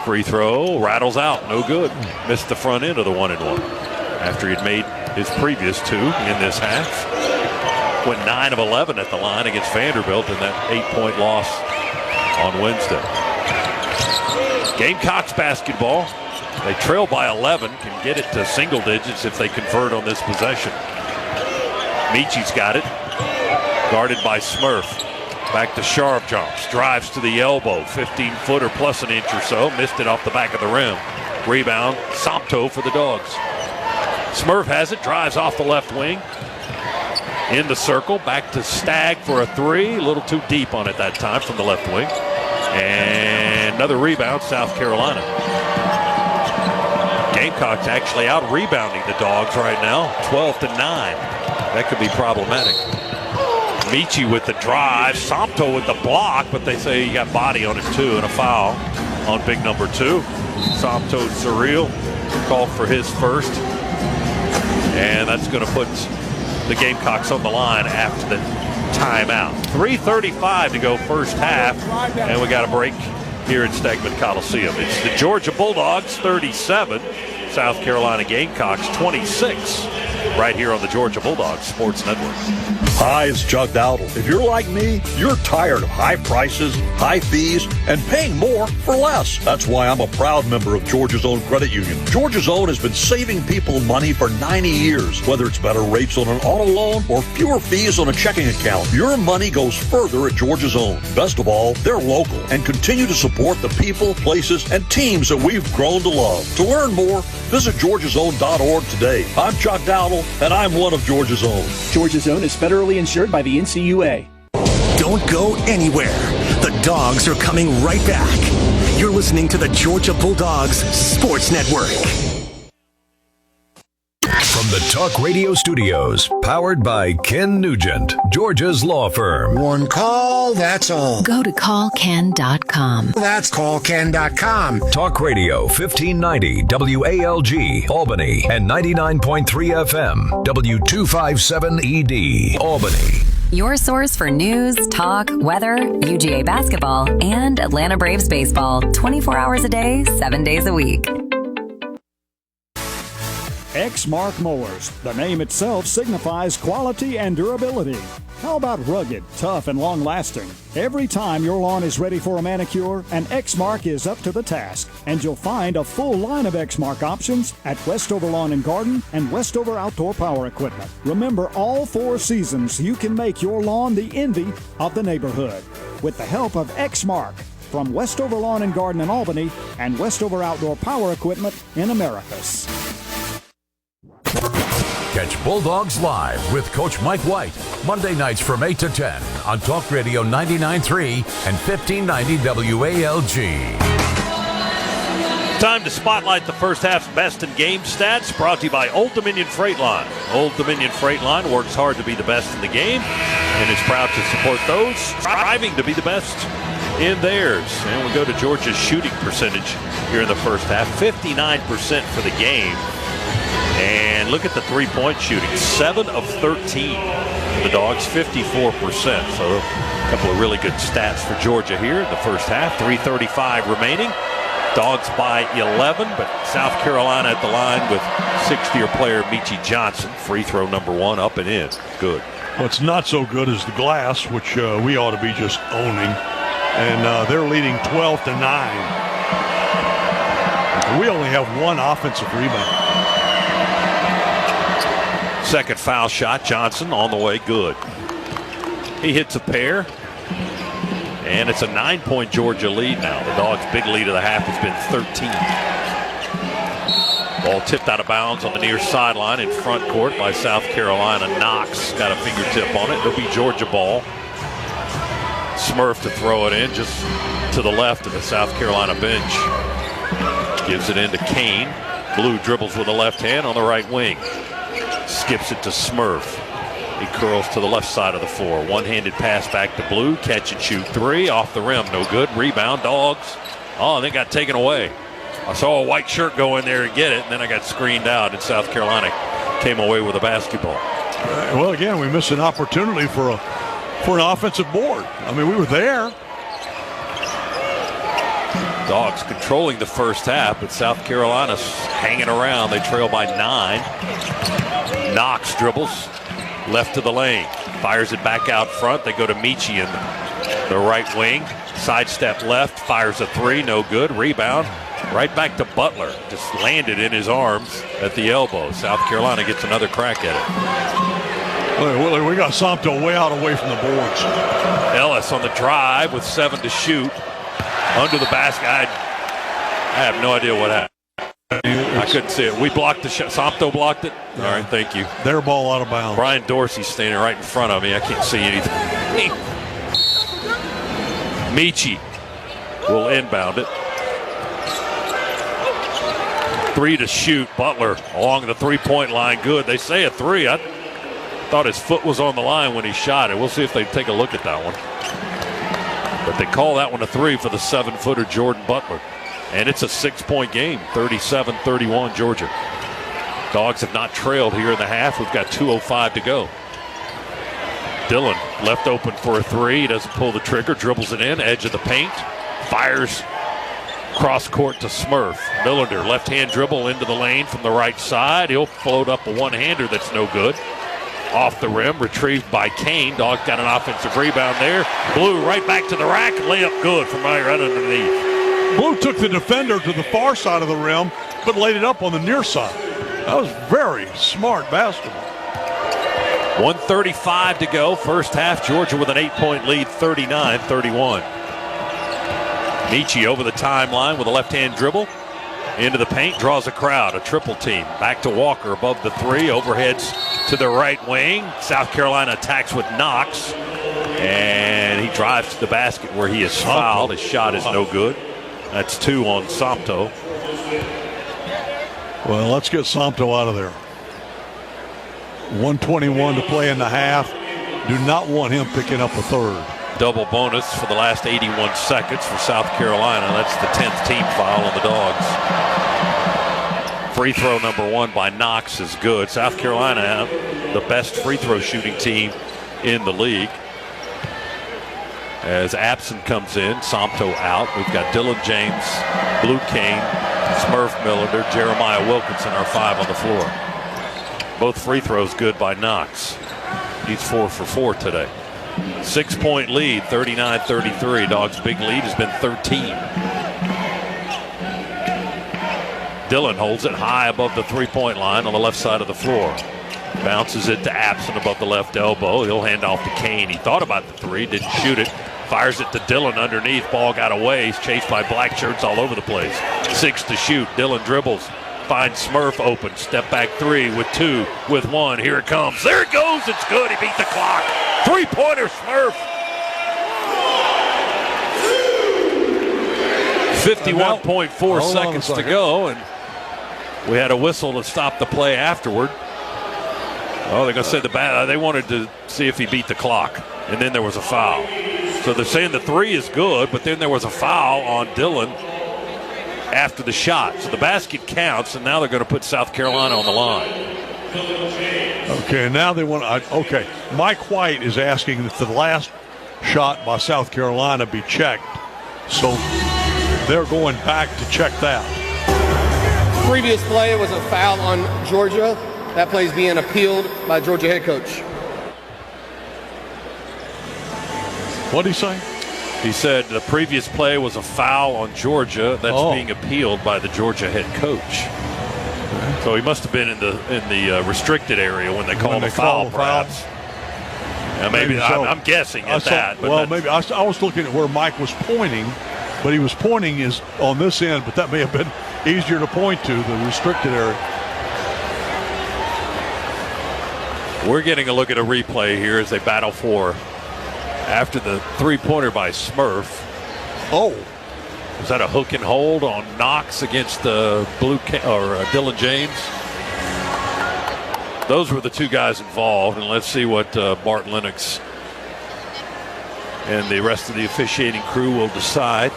Free throw rattles out, no good. Missed the front end of the 1-1 after he'd made his previous 2 in this half. Went 9 of 11 at the line against Vanderbilt in that 8-point loss on Wednesday. Gamecocks basketball. They trail by 11, can get it to single digits if they convert on this possession. Michi's got it, guarded by Smurf. Back to Sharp jumps, drives to the elbow, 15-footer plus an inch or so, missed it off the back of the rim. Rebound, Somto for the Dogs. Smurf has it, drives off the left wing. In the circle, back to Stagg for a 3. A little too deep on it that time from the left wing. And another rebound, South Carolina. Gamecocks actually out-rebounding the Dogs right now, 12-9. That could be problematic. Michi with the drive, Somto with the block, but they say he got body on it too, and a foul on big number 2. Somto Surreal called for his first. And that's going to put the Gamecocks on the line after the timeout. 3:35 to go first half, and we got a break here at Stegman Coliseum. It's the Georgia Bulldogs 37, South Carolina Gamecocks 26, right here on the Georgia Bulldogs Sports Network. Hi, it's Chuck Dowdle. If you're like me, you're tired of high prices, high fees, and paying more for less. That's why I'm a proud member of Georgia's Own Credit Union. Georgia's Own has been saving people money for 90 years, whether it's better rates on an auto loan or fewer fees on a checking account. Your money goes further at Georgia's Own. Best of all, they're local and continue to support the people, places, and teams that we've grown to love. To learn more, visit georgiasown.org today. I'm Chuck Dowdle, and I'm one of Georgia's Own. Georgia's Own is federally insured by the NCUA. Don't go anywhere. The Dogs are coming right back. You're listening to the Georgia Bulldogs Sports Network. From the Talk Radio Studios, powered by Ken Nugent, Georgia's law firm. One call, that's all. Go to callken.com. That's callken.com. Talk Radio 1590 WALG, Albany, and 99.3 FM, W257ED, Albany. Your source for news, talk, weather, UGA basketball, and Atlanta Braves baseball 24 hours a day, 7 days a week. Exmark Mowers. The name itself signifies quality and durability. How about rugged, tough, and long-lasting? Every time your lawn is ready for a manicure, an Exmark is up to the task. And you'll find a full line of Exmark options at Westover Lawn and Garden and Westover Outdoor Power Equipment. Remember, all 4 seasons, you can make your lawn the envy of the neighborhood. With the help of Exmark from Westover Lawn and Garden in Albany and Westover Outdoor Power Equipment in Americus. Catch Bulldogs Live with Coach Mike White, Monday nights from 8 to 10 on Talk Radio 99.3 and 1590 WALG. Time to spotlight the first half's best in game stats, brought to you by Old Dominion Freight Line. Old Dominion Freight Line works hard to be the best in the game and is proud to support those striving to be the best in theirs. And we go to Georgia's shooting percentage here in the first half, 59% for the game. And look at the three-point shooting, 7 of 13. The Dogs, 54%. So a couple of really good stats for Georgia here in the first half. 3:35 remaining. Dogs by 11, but South Carolina at the line with 6th-year player Michi Johnson. Free throw number 1 up and in. Good. What's not so good is the glass, which we ought to be just owning. And they're leading 12-9. We only have 1 offensive rebound. Second foul shot, Johnson on the way, good. He hits a pair, and it's a 9-point Georgia lead now. The Dogs' big lead of the half has been 13. Ball tipped out of bounds on the near sideline in front court by South Carolina. Knox got a fingertip on it. It'll be Georgia ball. Smurf to throw it in just to the left of the South Carolina bench. Gives it into Kane. Blue dribbles with the left hand on the right wing. Skips it to Smurf. He curls to the left side of the floor. One-handed pass back to Blue. Catch and shoot three. Off the rim. No good. Rebound. Dogs. Oh, they got taken away. I saw a white shirt go in there and get it, and then I got screened out, and South Carolina came away with a basketball. Well, again, we missed an opportunity for an offensive board. I mean, we were there. Dogs controlling the first half, but South Carolina's hanging around. They trail by 9. Knox dribbles left to the lane. Fires it back out front. They go to Michi in the right wing. Sidestep left. Fires a three. No good. Rebound. Right back to Butler. Just landed in his arms at the elbow. South Carolina gets another crack at it. We got Somto way out away from the boards. Ellis on the drive with 7 to shoot. Under the basket. I have no idea what happened. I couldn't see it. We blocked the shot. Somto blocked it. All right, thank you. Their ball out of bounds. Brian Dorsey's standing right in front of me. I can't see anything. Michi will inbound it. 3 to shoot. Butler along the three-point line. Good. They say a three. I thought his foot was on the line when he shot it. We'll see if they take a look at that one. But they call that one a three for the 7-footer Jordan Butler. And it's a 6-point game, 37-31 Georgia. Dogs have not trailed here in the half. We've got 2:05 to go. Dillon left open for a three. He doesn't pull the trigger, dribbles it in, edge of the paint. Fires cross court to Smurf. Millender, left-hand dribble into the lane from the right side. He'll float up a one-hander that's no good. Off the rim, retrieved by Kane. Dogs got an offensive rebound there. Blue right back to the rack. Layup good from right underneath. Blue took the defender to the far side of the rim, but laid it up on the near side. That was very smart basketball. 1:35 to go. First half, Georgia with an 8-point lead, 39-31. Michi over the timeline with a left-hand dribble. Into the paint, draws a crowd, a triple team. Back to Walker above the three, overheads to the right wing. South Carolina attacks with Knox, and he drives to the basket where he is fouled. His shot is no good. That's 2 on Somto. Well, let's get Somto out of there. 1:21 to play in the half. Do not want him picking up a third. Double bonus for the last 81 seconds for South Carolina. That's the 10th team foul on the Dogs. Free throw number 1 by Knox is good. South Carolina, the best free throw shooting team in the league. As Absent comes in, Somto out. We've got Dillon James, Blue Kane, Smurf Millender, Jeremiah Wilkinson are 5 on the floor. Both free throws good by Knox. He's 4 for 4 today. 6-point lead, 39-33. Dogs' big lead has been 13. Dillon holds it high above the three-point line on the left side of the floor. Bounces it to Absent above the left elbow. He'll hand off to Kane. He thought about the three, didn't shoot it. Fires it to Dillon underneath. Ball got away. He's chased by black shirts all over the place. 6 to shoot. Dillon dribbles. Finds Smurf open. Step back three with 2, with 1. Here it comes. There it goes. It's good. He beat the clock. Three-pointer, Smurf. 51.4 seconds to go, and we had a whistle to stop the play afterward. Oh, they're going to say they wanted to see if he beat the clock, and then there was a foul. So they're saying the three is good, but then there was a foul on Dillon after the shot. So the basket counts, and now they're going to put South Carolina on the line. Okay, now they want to. Okay, Mike White is asking that the last shot by South Carolina be checked. So they're going back to check that. Previous play was a foul on Georgia. That play is being appealed by Georgia head coach. What did he say? He said the previous play was a foul on Georgia. That's being appealed by the Georgia head coach. So he must have been in the restricted area when they called a foul, perhaps. Yeah, maybe so. I'm guessing at that. But well, maybe I was looking at where Mike was pointing, but he was pointing is on this end. But that may have been easier to point to, the restricted area. We're getting a look at a replay here as they battle for after the three-pointer by Smurf. Oh. Was that a hook and hold on Knox against Dillon James? Those were the two guys involved, and let's see what Bart Lennox and the rest of the officiating crew will decide.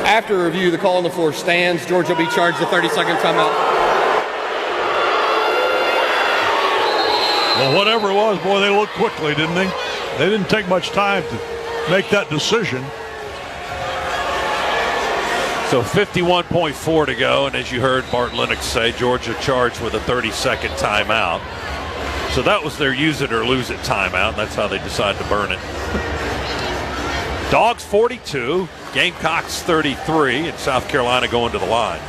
After review, the call on the floor stands. Georgia will be charged a 30-second timeout. Well, whatever it was, boy, they looked quickly, didn't they? They didn't take much time to make that decision. So 51.4 to go, and as you heard Bart Lennox say, Georgia charged with a 30-second timeout. So that was their use it or lose it timeout, and that's how they decided to burn it. Dogs 42, Gamecocks 33, and South Carolina going to the line.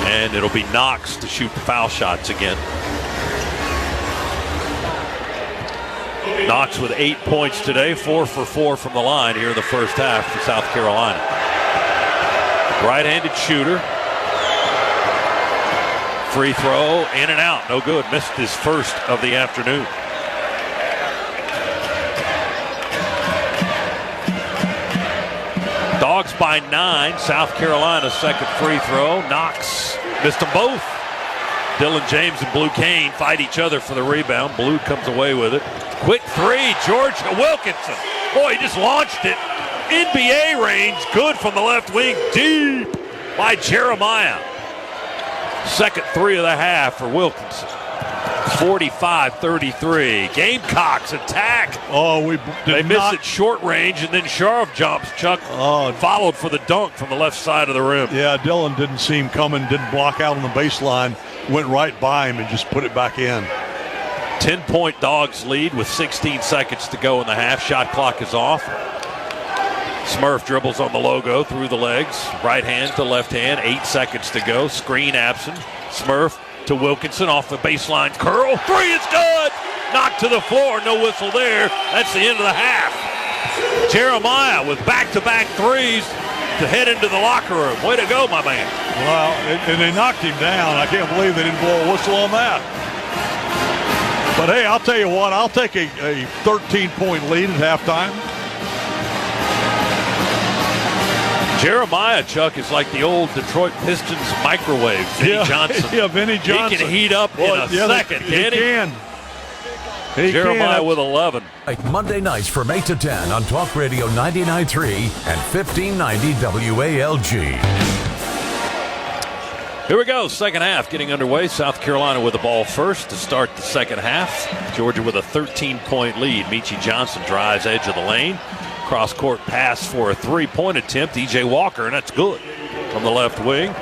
And it'll be Knox to shoot the foul shots again. Knox with 8 points today, 4 for 4 from the line here in the first half for South Carolina. Right-handed shooter. Free throw, in and out, no good. Missed his first of the afternoon. Dogs by 9. South Carolina's second free throw. Knox missed them both. Dylan James and Blue Kane fight each other for the rebound. Blue comes away with it. Quick three, Georgia Wilkinson. Boy, he just launched it. NBA range, good from the left wing, deep by Jeremiah. Second three of the half for Wilkinson. 45-33. Gamecocks attack. Oh, they missed it short range, and then Sharf jumps. Chuck followed for the dunk from the left side of the rim. Yeah, Dylan didn't see him coming, didn't block out on the baseline, went right by him and just put it back in. 10-point Dogs lead with 16 seconds to go in the half. Shot clock is off. Smurf dribbles on the logo through the legs. Right hand to left hand. 8 seconds to go. Screen absent. Smurf to Wilkinson off the baseline. Curl. Three is good. Knocked to the floor. No whistle there. That's the end of the half. Jeremiah with back-to-back threes to head into the locker room. Way to go, my man. Well, and they knocked him down. I can't believe they didn't blow a whistle on that. But, hey, I'll tell you what. I'll take a 13-point lead at halftime. Jeremiah, Chuck, is like the old Detroit Pistons microwave. Vinny Johnson. Yeah, Vinny Johnson. He can heat up in a second, can't he? Jeremiah with 11. Monday nights from 8 to 10 on Talk Radio 99.3 and 1590 WALG. Here we go, second half getting underway. South Carolina with the ball first to start the second half. Georgia with a 13-point lead. Meechie Johnson drives edge of the lane. Cross-court pass for a three-point attempt. E.J. Walker, and that's good from the left wing.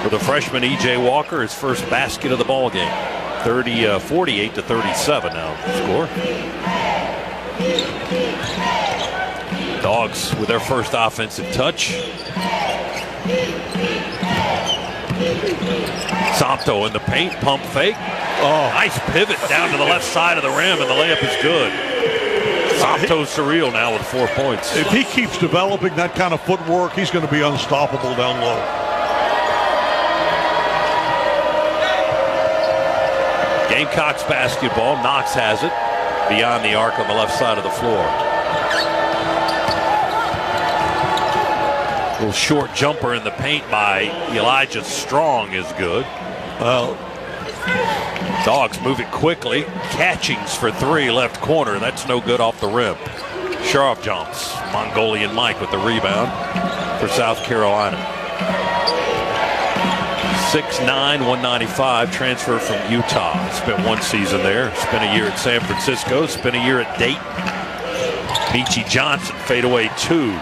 For the freshman E.J. Walker, his first basket of the ball game. 48-37 now the score. Dogs with their first offensive touch. Santo in the paint, pump fake. Oh, nice pivot down to the left side of the rim, and the layup is good. Santo surreal now with 4 points. If he keeps developing that kind of footwork, he's going to be unstoppable down low. Gamecocks basketball. Knox has it beyond the arc on the left side of the floor. A little short jumper in the paint by Elijah Strong is good. Well, Dogs moving quickly. Catchings for three, left corner. That's no good off the rim. Sharp jumps. Mongolian Mike with the rebound for South Carolina. 6'9", 195, transfer from Utah. Spent one season there. Spent a year at San Francisco. Spent a year at Dayton. Meechie Johnson, fadeaway two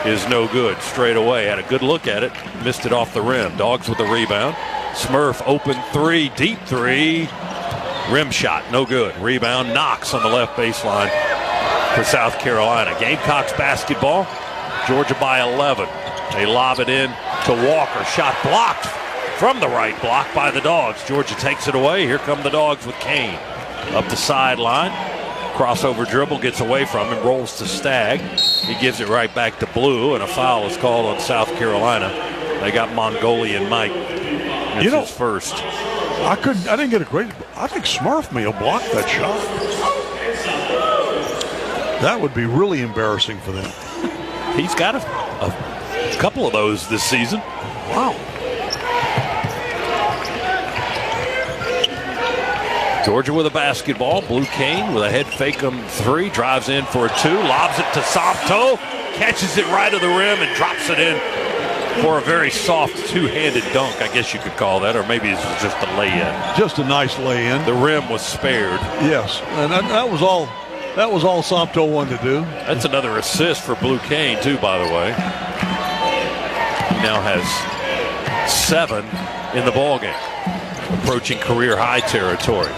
is no good. Straight away. Had a good look at it. Missed it off the rim. Dogs with the rebound. Smurf open three, deep three. Rim shot, no good. Rebound, Knox on the left baseline for South Carolina. Gamecocks basketball. Georgia by 11. They lob it in to Walker. Shot blocked from the right block by the Dogs. Georgia takes it away. Here come the Dogs with Kane. Up the sideline. Crossover dribble, gets away from him, rolls to Stagg. He gives it right back to Blue, and a foul is called on South Carolina. They got Mongolian Mike. It's his first. I didn't get a great. I think Smurf may have blocked that shot. That would be really embarrassing for them. He's got a couple of those this season. Wow. Georgia with a basketball. Blue Cane with a head fake on 3. Drives in for a 2. Lobs it to Somto. Catches it right to the rim and drops it in for a very soft two-handed dunk, I guess you could call that, or maybe it was just a lay-in. Just a nice lay-in. The rim was spared. Yes, and that was all. That was all Somto wanted to do. That's another assist for Blue Cane, too, by the way. He now has 7 in the ballgame, approaching career-high territory.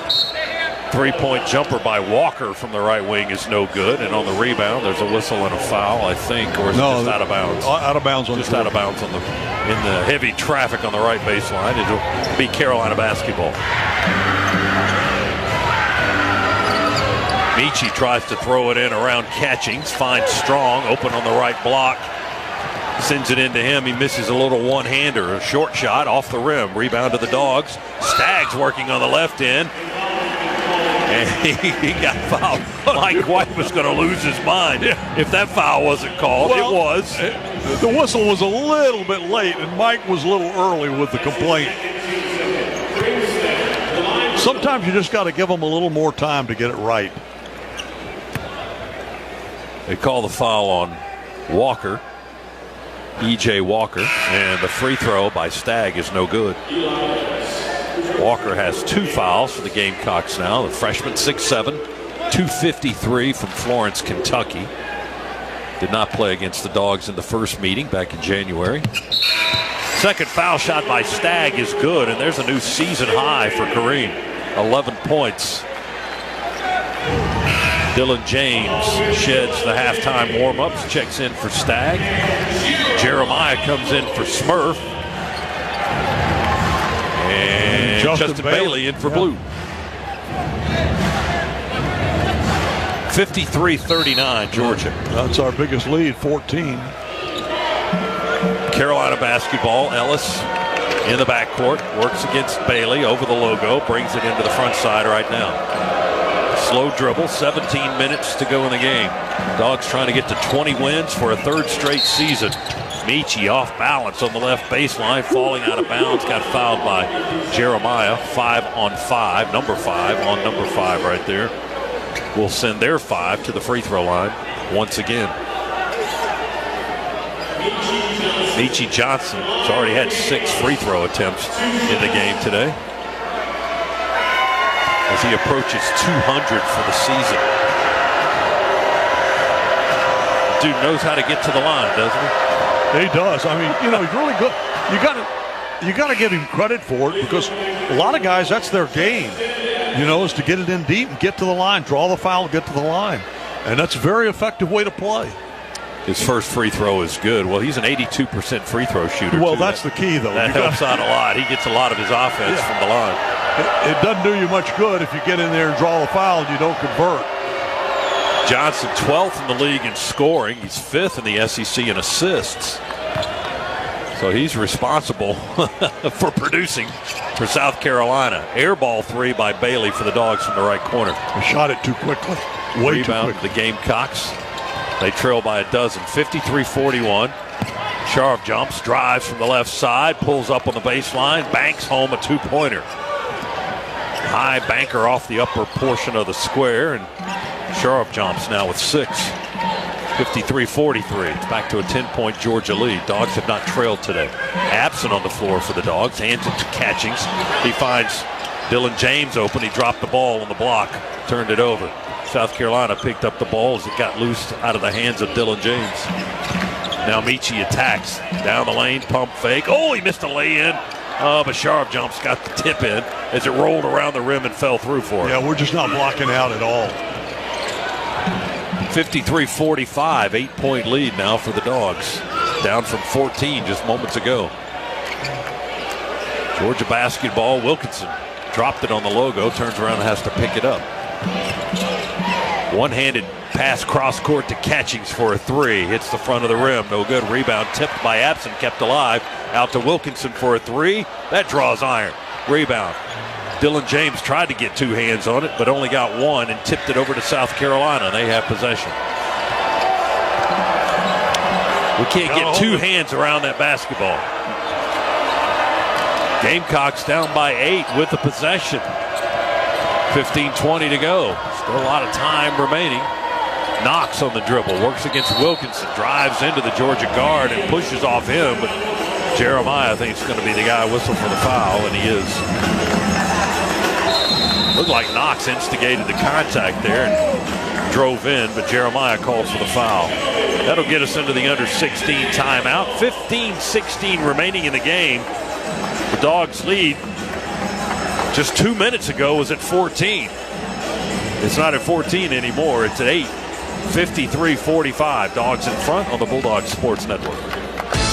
3-point jumper by Walker from the right wing is no good, and on the rebound, there's a whistle and a foul, I think, or is it just out of bounds? Out of bounds on just out of bounds in the heavy traffic on the right baseline. It'll be Carolina basketball. Michi tries to throw it in around Catchings, finds Strong, open on the right block, sends it into him. He misses a little one-hander, a short shot off the rim. Rebound to the Dogs. Staggs working on the left end. And he got fouled. Mike White was going to lose his mind if that foul wasn't called. Well, it was. The whistle was a little bit late, and Mike was a little early with the complaint. Sometimes you just got to give them a little more time to get it right. They call the foul on Walker, E.J. Walker, and the free throw by Stagg is no good. Walker has 2 fouls for the Gamecocks now. The freshman, 6'7", 253 from Florence, Kentucky. Did not play against the Dogs in the first meeting back in January. Second foul shot by Stagg is good, and there's a new season high for Kareem. 11 points. Dylan James sheds the halftime warm-ups, checks in for Stagg. Jeremiah comes in for Smurf. And Justin Bailey in for Blue. 53-39, Georgia. That's our biggest lead, 14. Carolina basketball. Ellis in the backcourt, works against Bailey over the logo, brings it into the front side right now. Slow dribble, 17 minutes to go in the game. Dogs trying to get to 20 wins for a 3rd straight season. Michi off balance on the left baseline, falling out of bounds, got fouled by Jeremiah. 5 on 5, number 5 on number 5 right there. Will send their 5 to the free throw line once again. Michi Johnson has already had 6 free throw attempts in the game today, as he approaches 200 for the season. Dude knows how to get to the line, doesn't he? He does. I mean, you know, he's really good. You got to give him credit for it, because a lot of guys, that's their game, you know, is to get it in deep and get to the line, draw the foul, get to the line. And that's a very effective way to play. His first free throw is good. Well, he's an 82% free throw shooter. Well, that's the key, though. That helps out a lot. He gets a lot of his offense from the line. It doesn't do you much good if you get in there and draw the foul and you don't convert. Johnson, 12th in the league in scoring. He's 5th in the SEC in assists. So he's responsible for producing for South Carolina. Air ball 3 by Bailey for the Dogs from the right corner. He shot it too quickly. Way Rebound too quickly. The Gamecocks. They trail by a dozen, 53-41. Sharp jumps, drives from the left side, pulls up on the baseline, banks home a 2-pointer. High banker off the upper portion of the square, and Sharp jumps now with 6. 53-43. It's back to a 10-point Georgia lead. Dogs have not trailed today. Absent on the floor for the Dogs. Hands it to Catchings. He finds Dylan James open. He dropped the ball on the block. Turned it over. South Carolina picked up the ball as it got loose out of the hands of Dylan James. Now Michi attacks. Down the lane, pump fake. Oh, he missed a lay-in. But Sharp jumps, got the tip in as it rolled around the rim and fell through for him. Yeah, we're just not blocking out at all. 53-45, 8-point lead now for the Dogs. Down from 14 just moments ago. Georgia basketball, Wilkinson dropped it on the logo, turns around and has to pick it up. One-handed pass cross court to Catchings for a 3. Hits the front of the rim. No good. Rebound tipped by Absent, kept alive. Out to Wilkinson for a 3. That draws iron. Rebound. Dylan James tried to get 2 hands on it, but only got 1 and tipped it over to South Carolina. They have possession. We can't get two hands around that basketball. Gamecocks down by 8 with the possession. 15-20 to go. Still a lot of time remaining. Knox on the dribble, works against Wilkinson, drives into the Georgia guard and pushes off him, but Jeremiah thinks going to be the guy whistle for the foul, and he is. Looked like Knox instigated the contact there and drove in, but Jeremiah calls for the foul. That'll get us into the under 16 timeout. 15-16 remaining in the game. The Dogs lead just 2 minutes ago was at 14. It's not at 14 anymore. It's at 8. 53-45. Dogs in front on the Bulldog Sports Network.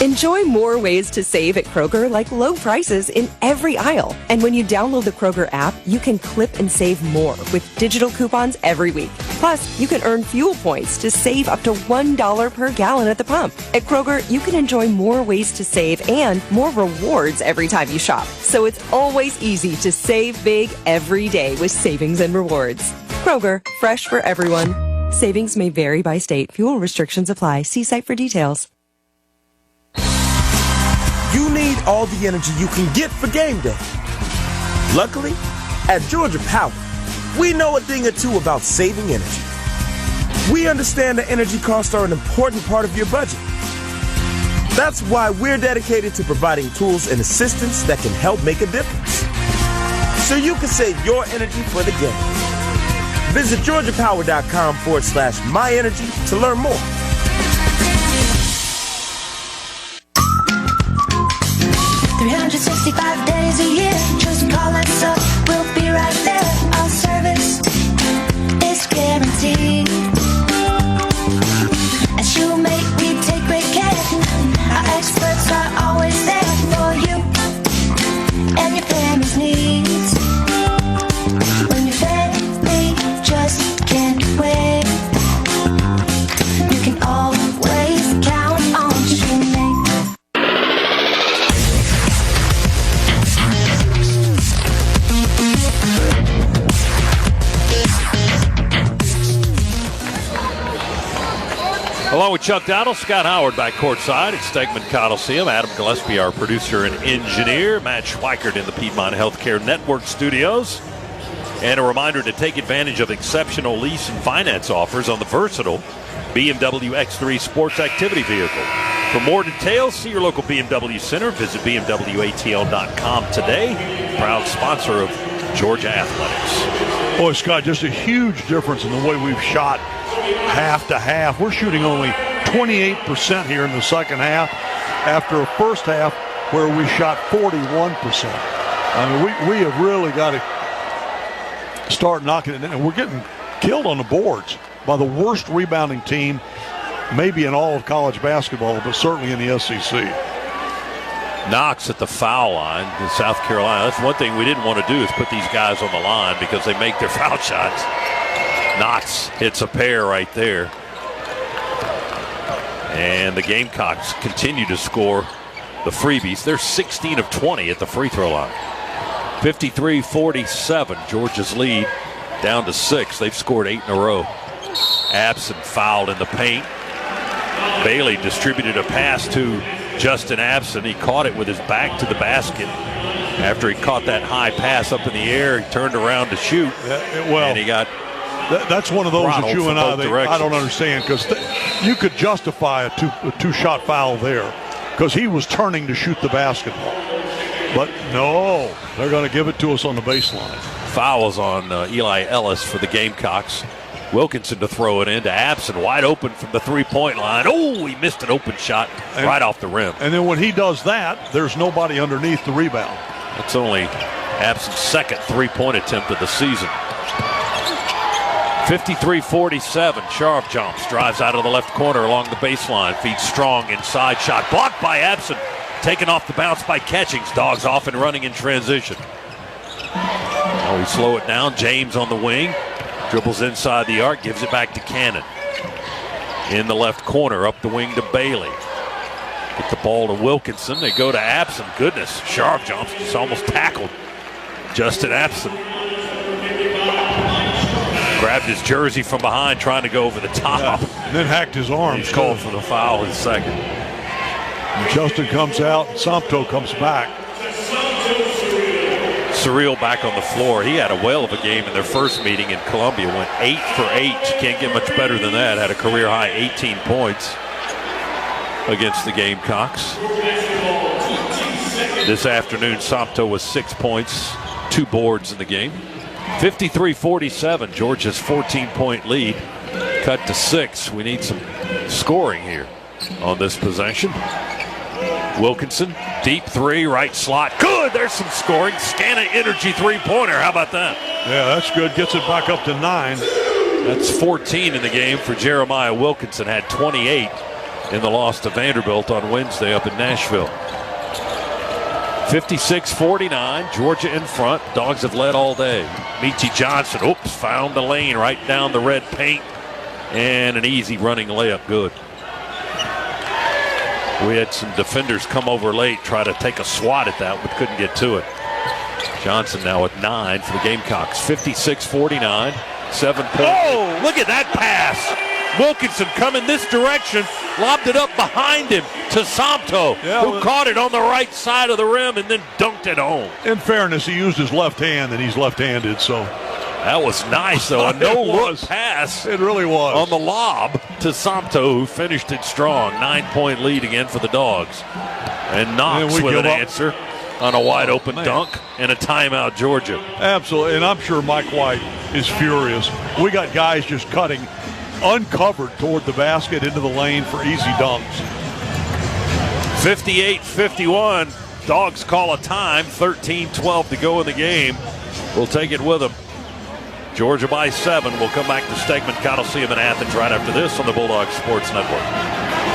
Enjoy more ways to save at Kroger, like low prices in every aisle. And when you download the Kroger app, you can clip and save more with digital coupons every week. Plus, you can earn fuel points to save up to $1 per gallon at the pump. At Kroger, you can enjoy more ways to save and more rewards every time you shop. So it's always easy to save big every day with savings and rewards. Kroger, fresh for everyone. Savings may vary by state. Fuel restrictions apply. See site for details. You need all the energy you can get for game day. Luckily, at Georgia Power, we know a thing or two about saving energy. We understand that energy costs are an important part of your budget. That's why we're dedicated to providing tools and assistance that can help make a difference, so you can save your energy for the game. Visit GeorgiaPower.com/myenergy to learn more. $365 days a year. Just call us up. We'll be right there. Our service is guaranteed. As you make, we take great care. Our experts are always there for you and your family's needs. When your family just can't wait, you can always count on Tremaine. Along with Chuck Dowdle, Scott Howard back courtside at Stegman Coliseum. Adam Gillespie, our producer and engineer. Matt Schweikert in the Piedmont Healthcare Network studios. And a reminder to take advantage of exceptional lease and finance offers on the versatile BMW X3 sports activity vehicle. For more details, see your local BMW Center. Visit BMWATL.com today. Proud sponsor of Georgia Athletics. Boy, Scott, just a huge difference in the way we've shot half to half. We're shooting only 28% here in the second half after a first half where we shot 41%. I mean, we have really got to start knocking it in. And we're getting killed on the boards by the worst rebounding team maybe in all of college basketball, but certainly in the SEC. Knox at the foul line in South Carolina. That's one thing we didn't want to do, is put these guys on the line because they make their foul shots. Knox hits a pair right there. And the Gamecocks continue to score the freebies. They're 16 of 20 at the free throw line. 53-47, Georgia's lead down to 6. They've scored 8 in a row. Abson fouled in the paint. Bailey distributed a pass to Justin Abson. He caught it with his back to the basket. After he caught that high pass up in the air, he turned around to shoot. And he got that's one of those that you and I don't understand, because you could justify a two-shot foul there because he was turning to shoot the basketball. But no, they're going to give it to us on the baseline. Fouls on Eli Ellis for the Gamecocks. Wilkinson to throw it into Abson, wide open from the three-point line. Oh, he missed an open shot right off the rim. And then when he does that, there's nobody underneath the rebound. That's only Abson's second three-point attempt of the season. 53-47, Sharp jumps, drives out of the left corner along the baseline, feeds Strong inside, shot blocked by Abson, taken off the bounce by Catchings. Dogs off and running in transition. Now we slow it down. James on the wing, dribbles inside the arc, gives it back to Cannon. In the left corner, up the wing to Bailey. Get the ball to Wilkinson. They go to Abson. Goodness, Sharp jumps, just almost tackled Justin Abson. Grabbed his jersey from behind, trying to go over the top. And then hacked his arms. He's called for the foul in second. And Justin comes out, and Sompto comes back. Surreal back on the floor. He had a whale of a game in their first meeting in Columbia. Went 8 for 8. Can't get much better than that. Had a career high 18 points against the Gamecocks. This afternoon, Sompto was 6 points, 2 boards in the game. 53-47, Georgia's 14-point lead cut to 6. We need some scoring here on this possession. Wilkinson, deep three, right slot. Good, there's some scoring. Scana Energy three-pointer, how about that? Yeah, that's good. Gets it back up to 9. That's 14 in the game for Jeremiah Wilkinson. Had 28 in the loss to Vanderbilt on Wednesday up in Nashville. 56-49, Georgia in front. Dogs have led all day. Michi Johnson, found the lane right down the red paint. And an easy running layup, good. We had some defenders come over late, try to take a swat at that, but couldn't get to it. Johnson now with 9 for the Gamecocks. 56-49, 7 points. Oh, look at that pass. Wilkinson coming this direction, lobbed it up behind him to Sompto, who caught it on the right side of the rim and then dunked it home. In fairness, he used his left hand, and he's left-handed, so. That was nice, though. A no-look pass. It really was. On the lob to Sompto, who finished it strong. 9-point lead again for the Dogs. And Knox with an answer on a wide-open dunk and a timeout, Georgia. Absolutely, and I'm sure Mike White is furious. We got guys just cutting uncovered toward the basket into the lane for easy dunks. 58-51. Dogs call a time. 13-12 to go in the game. We'll take it with them. Georgia by 7. We'll come back to Stegman Coliseum in Athens right after this on the Bulldog Sports Network.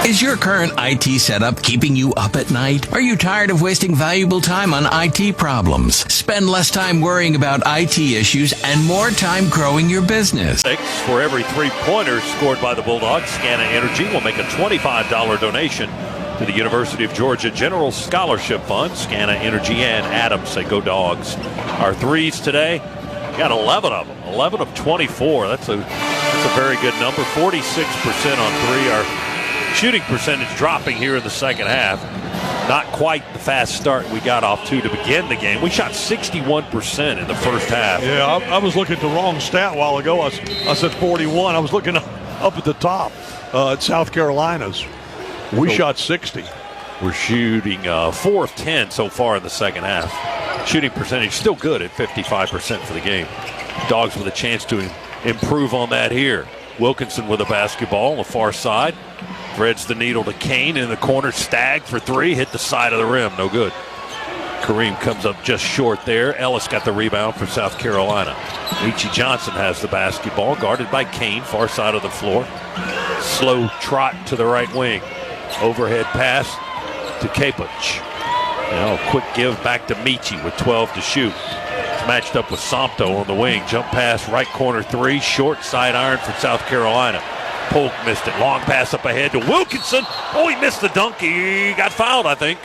Is your current IT setup keeping you up at night? Are you tired of wasting valuable time on IT problems? Spend less time worrying about IT issues and more time growing your business. For every 3-pointer scored by the Bulldogs, Scana Energy will make a $25 donation to the University of Georgia General Scholarship Fund. Scana Energy and Adams say go Dogs. Our threes today, got 11 of them. 11 of 24. That's a very good number. 46% on 3. Our shooting percentage dropping here in the second half. Not quite the fast start we got off to begin the game. We shot 61% in the first half. Yeah, I was looking at the wrong stat a while ago. I said 41. I was looking up at the top at South Carolina's. We shot 60. We're shooting 4 of 10 so far in the second half. Shooting percentage still good at 55% for the game. Dogs with a chance to improve on that here. Wilkinson with a basketball on the far side. Threads the needle to Kane in the corner. Stagg for 3. Hit the side of the rim. No good. Kareem comes up just short there. Ellis got the rebound for South Carolina. Michi Johnson has the basketball. Guarded by Kane. Far side of the floor. Slow trot to the right wing. Overhead pass to Kapich. Now quick give back to Michi with 12 to shoot. It's matched up with Sompto on the wing. Jump pass, right corner 3. Short side iron for South Carolina. Polk missed it. Long pass up ahead to Wilkinson. Oh, he missed the dunk. He got fouled, I think.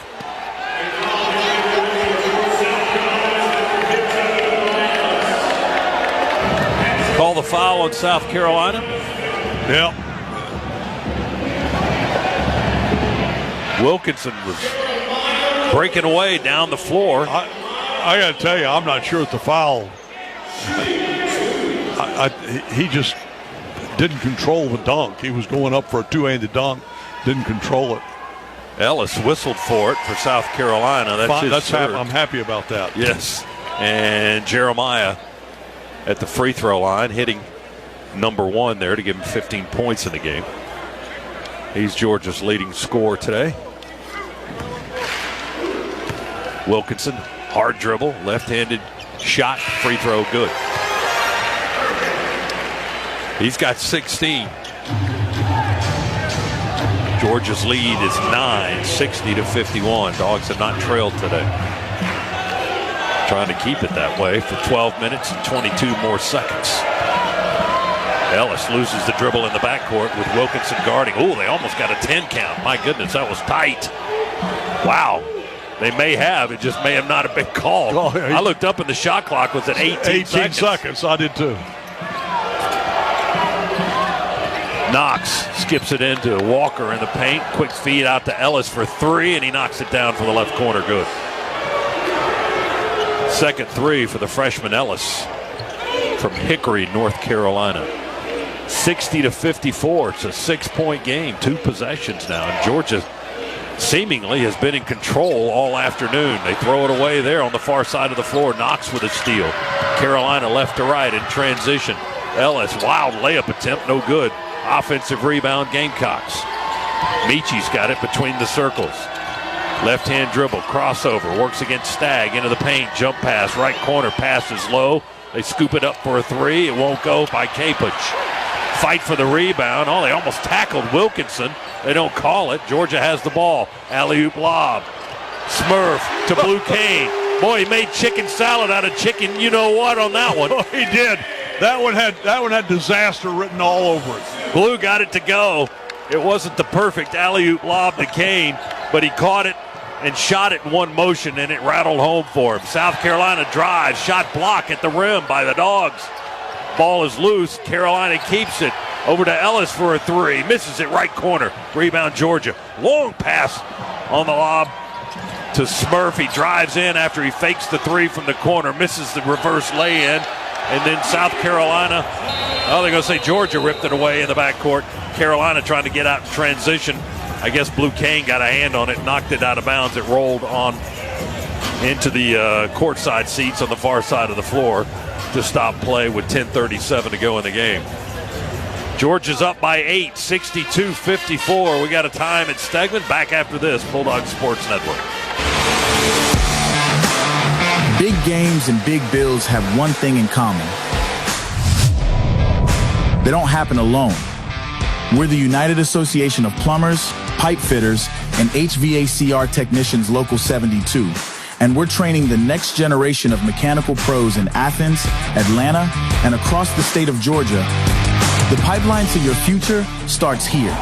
Call the foul on South Carolina. Yep. Wilkinson was breaking away down the floor. I got to tell you, I'm not sure it's a foul. He just didn't control the dunk. He was going up for a two-handed dunk, didn't control it. Ellis whistled for it for South Carolina. That's I'm happy about that. Yes. And Jeremiah at the free throw line hitting number 1 there to give him 15 points in the game. He's Georgia's leading scorer today. Wilkinson, hard dribble, left-handed shot, free throw, good. He's got 16. Georgia's lead is 9, 60-51. Dogs have not trailed today. Trying to keep it that way for 12 minutes and 22 more seconds. Ellis loses the dribble in the backcourt with Wilkinson guarding. Oh, they almost got a 10 count. My goodness, that was tight. Wow. They may have. It just may have not have been called. Oh, I looked up and the shot clock was at 18 seconds. I did too. Knox skips it into Walker in the paint. Quick feed out to Ellis for three, and he knocks it down for the left corner. Good. Second three for the freshman Ellis from Hickory, North Carolina. 60-54. It's a 6-point game. 2 possessions now. And Georgia seemingly has been in control all afternoon. They throw it away there on the far side of the floor. Knox with a steal. Carolina left to right in transition. Ellis, wild layup attempt, no good. Offensive rebound, Gamecocks. Michi's got it between the circles. Left-hand dribble, crossover, works against Stagg into the paint, jump pass, right corner, pass is low. They scoop it up for a three. It won't go by Capich. Fight for the rebound. Oh, they almost tackled Wilkinson. They don't call it. Georgia has the ball. Alley-oop lob. Smurf to Blue Cane. Boy, he made chicken salad out of chicken you-know-what on that one. Oh, he did. That one had disaster written all over it. Blue got it to go. It wasn't the perfect alley-oop lob to Kane, but he caught it and shot it in one motion, and it rattled home for him. South Carolina drives, shot block at the rim by the Dogs. Ball is loose. Carolina keeps it. Over to Ellis for a three. Misses it right corner. Rebound Georgia. Long pass on the lob to Smurf. He drives in after he fakes the three from the corner. Misses the reverse lay-in. And then South Carolina, they're going to say Georgia ripped it away in the backcourt. Carolina trying to get out in transition. I guess Blue Cane got a hand on it, knocked it out of bounds. It rolled on into the courtside seats on the far side of the floor to stop play with 10:37 to go in the game. Georgia's up by 8, 62-54. We got a time at Stegman. Back after this, Bulldog Sports Network. Big games and big bills have one thing in common. They don't happen alone. We're the United Association of Plumbers, Pipe Fitters, and HVACR Technicians Local 72, and we're training the next generation of mechanical pros in Athens, Atlanta, and across the state of Georgia. The pipeline to your future starts here.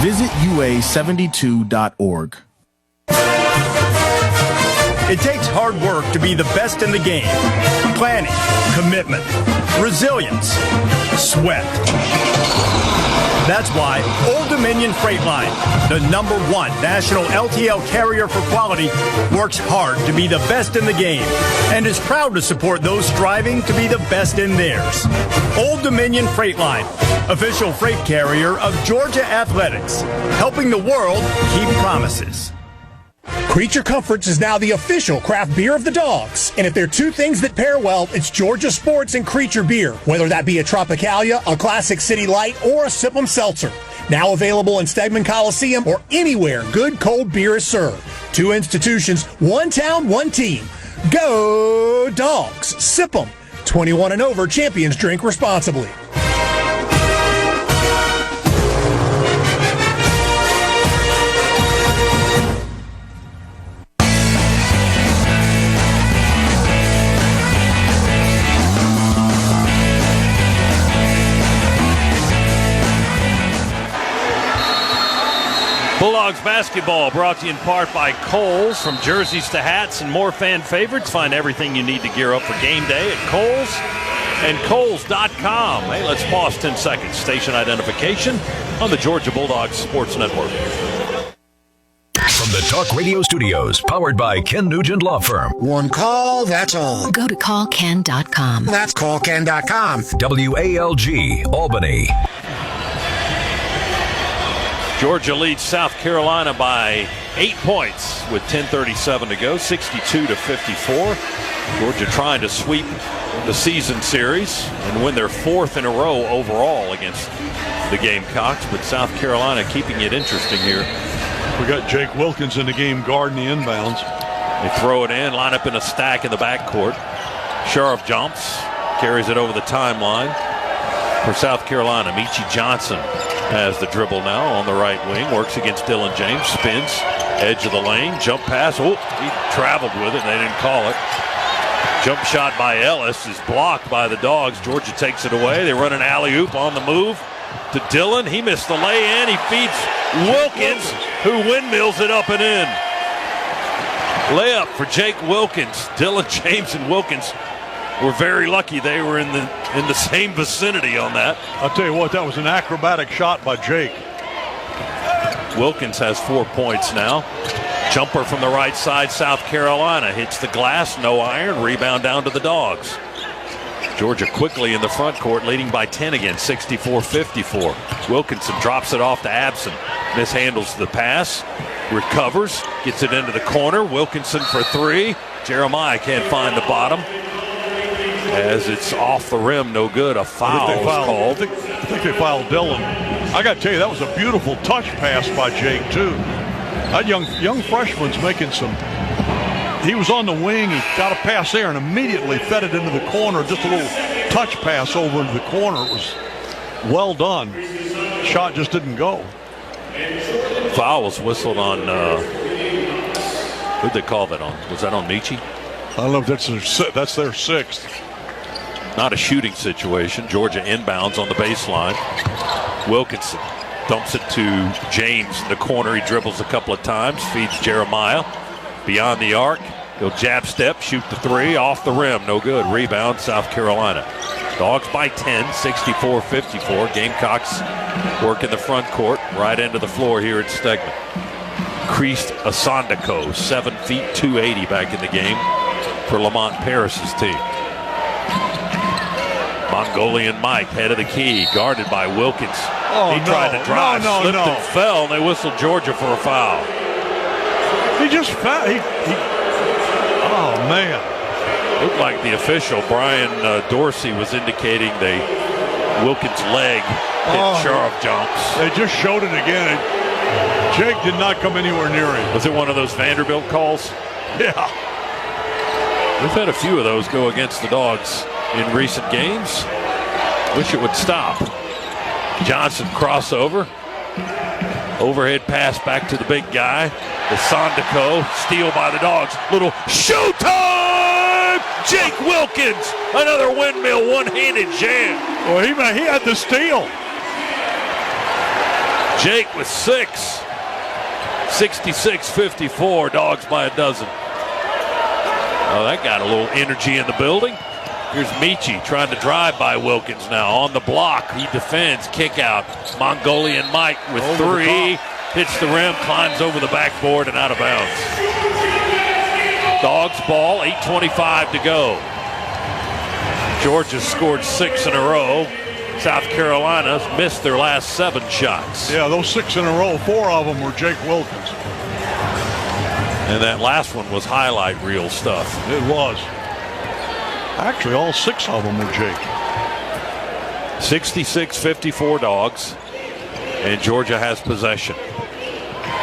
Visit ua72.org. It takes hard work to be the best in the game. Planning, commitment, resilience, sweat. That's why Old Dominion Freight Line, the #1 national LTL carrier for quality, works hard to be the best in the game and is proud to support those striving to be the best in theirs. Old Dominion Freight Line, official freight carrier of Georgia Athletics, helping the world keep promises. Creature Comforts is now the official craft beer of the Dogs. And if there are two things that pair well, it's Georgia Sports and Creature Beer. Whether that be a Tropicalia, a Classic City Light, or a Sip 'em Seltzer. Now available in Stegman Coliseum or anywhere good cold beer is served. 2 institutions, 1 town, 1 team. Go Dogs! Sip 'em. 21 and over, champions drink responsibly. Bulldogs basketball brought to you in part by Kohl's. From jerseys to hats and more fan favorites, find everything you need to gear up for game day at Kohl's and Kohl's.com. Hey, let's pause 10 seconds. Station identification on the Georgia Bulldogs Sports Network. From the Talk Radio Studios, powered by Ken Nugent Law Firm. One call, that's all. Go to callken.com. That's callken.com. WALG, Albany. Georgia leads South Carolina by 8 points with 10:37 to go, 62-54. Georgia trying to sweep the season series and win their 4th in a row overall against the Gamecocks, but South Carolina keeping it interesting here. We got Jake Wilkins in the game guarding the inbounds. They throw it in, line up in a stack in the backcourt. Sheriff jumps, carries it over the timeline for South Carolina. Michi Johnson has the dribble now on the right wing, works against Dylan James, spins, edge of the lane, jump pass. Oh, he traveled with it, and they didn't call it. Jump shot by Ellis is blocked by the Dogs. Georgia takes it away. They run an alley-oop on the move to Dylan. He missed the lay-in. He feeds Wilkins, who windmills it up and in. Layup for Jake Wilkins. Dylan James and Wilkins We're very lucky they were in the same vicinity on that. I'll tell you what, that was an acrobatic shot by Jake. Wilkins has 4 points now. Jumper from the right side, South Carolina hits the glass, no iron, rebound down to the Dogs. Georgia quickly in the front court, leading by 10 again, 64-54. Wilkinson drops it off to Absent, mishandles the pass, recovers, gets it into the corner. Wilkinson for three. Jeremiah can't find the bottom, as it's off the rim, no good. A foul is called. I think they fouled Dillon. I got to tell you, that was a beautiful touch pass by Jake, too. That young freshman's making some. He was on the wing, he got a pass there and immediately fed it into the corner. Just a little touch pass over into the corner. It was well done. Shot just didn't go. Foul was whistled on, who'd they call that on? Was that on Michi? I don't know if that's their sixth. Not a shooting situation. Georgia inbounds on the baseline. Wilkinson dumps it to James in the corner. He dribbles a couple of times, feeds Jeremiah beyond the arc. He'll jab step, shoot the three, off the rim, no good. Rebound, South Carolina. Dogs by 10, 64-54. Gamecocks work in the front court, right into the floor here at Stegman. Creased Asandako, 7 feet, 280 back in the game for Lamont Paris's team. Mongolian Mike, head of the key, guarded by Wilkins. He tried to drive, slipped and fell, and they whistled Georgia for a foul. He just fell. Oh, man. Looked like the official, Brian Dorsey, was indicating Wilkins' leg hit Sharp Jones. They just showed it again. Jake did not come anywhere near him. Was it one of those Vanderbilt calls? Yeah. We've had a few of those go against the Dogs in recent games. Wish it would stop. Johnson crossover. Overhead pass back to the big guy. The Sondako, steal by the Dogs. Little showtime! Jake Wilkins, another windmill one-handed jam. Well, he had the steal. Jake with 6. 66-54, Dogs by a dozen. Oh, that got a little energy in the building. Here's Michi trying to drive by Wilkins now. On the block, he defends, kick out. Mongolian Mike with over 3. Hits the rim, climbs over the backboard and out of bounds. Dogs ball, 8:25 to go. Georgia scored 6 in a row. South Carolina's missed their last 7 shots. Yeah, those 6 in a row, 4 of them were Jake Wilkins. And that last one was highlight reel stuff. It was. Actually, all 6 of them were Jake. 66-54 Dogs. And Georgia has possession.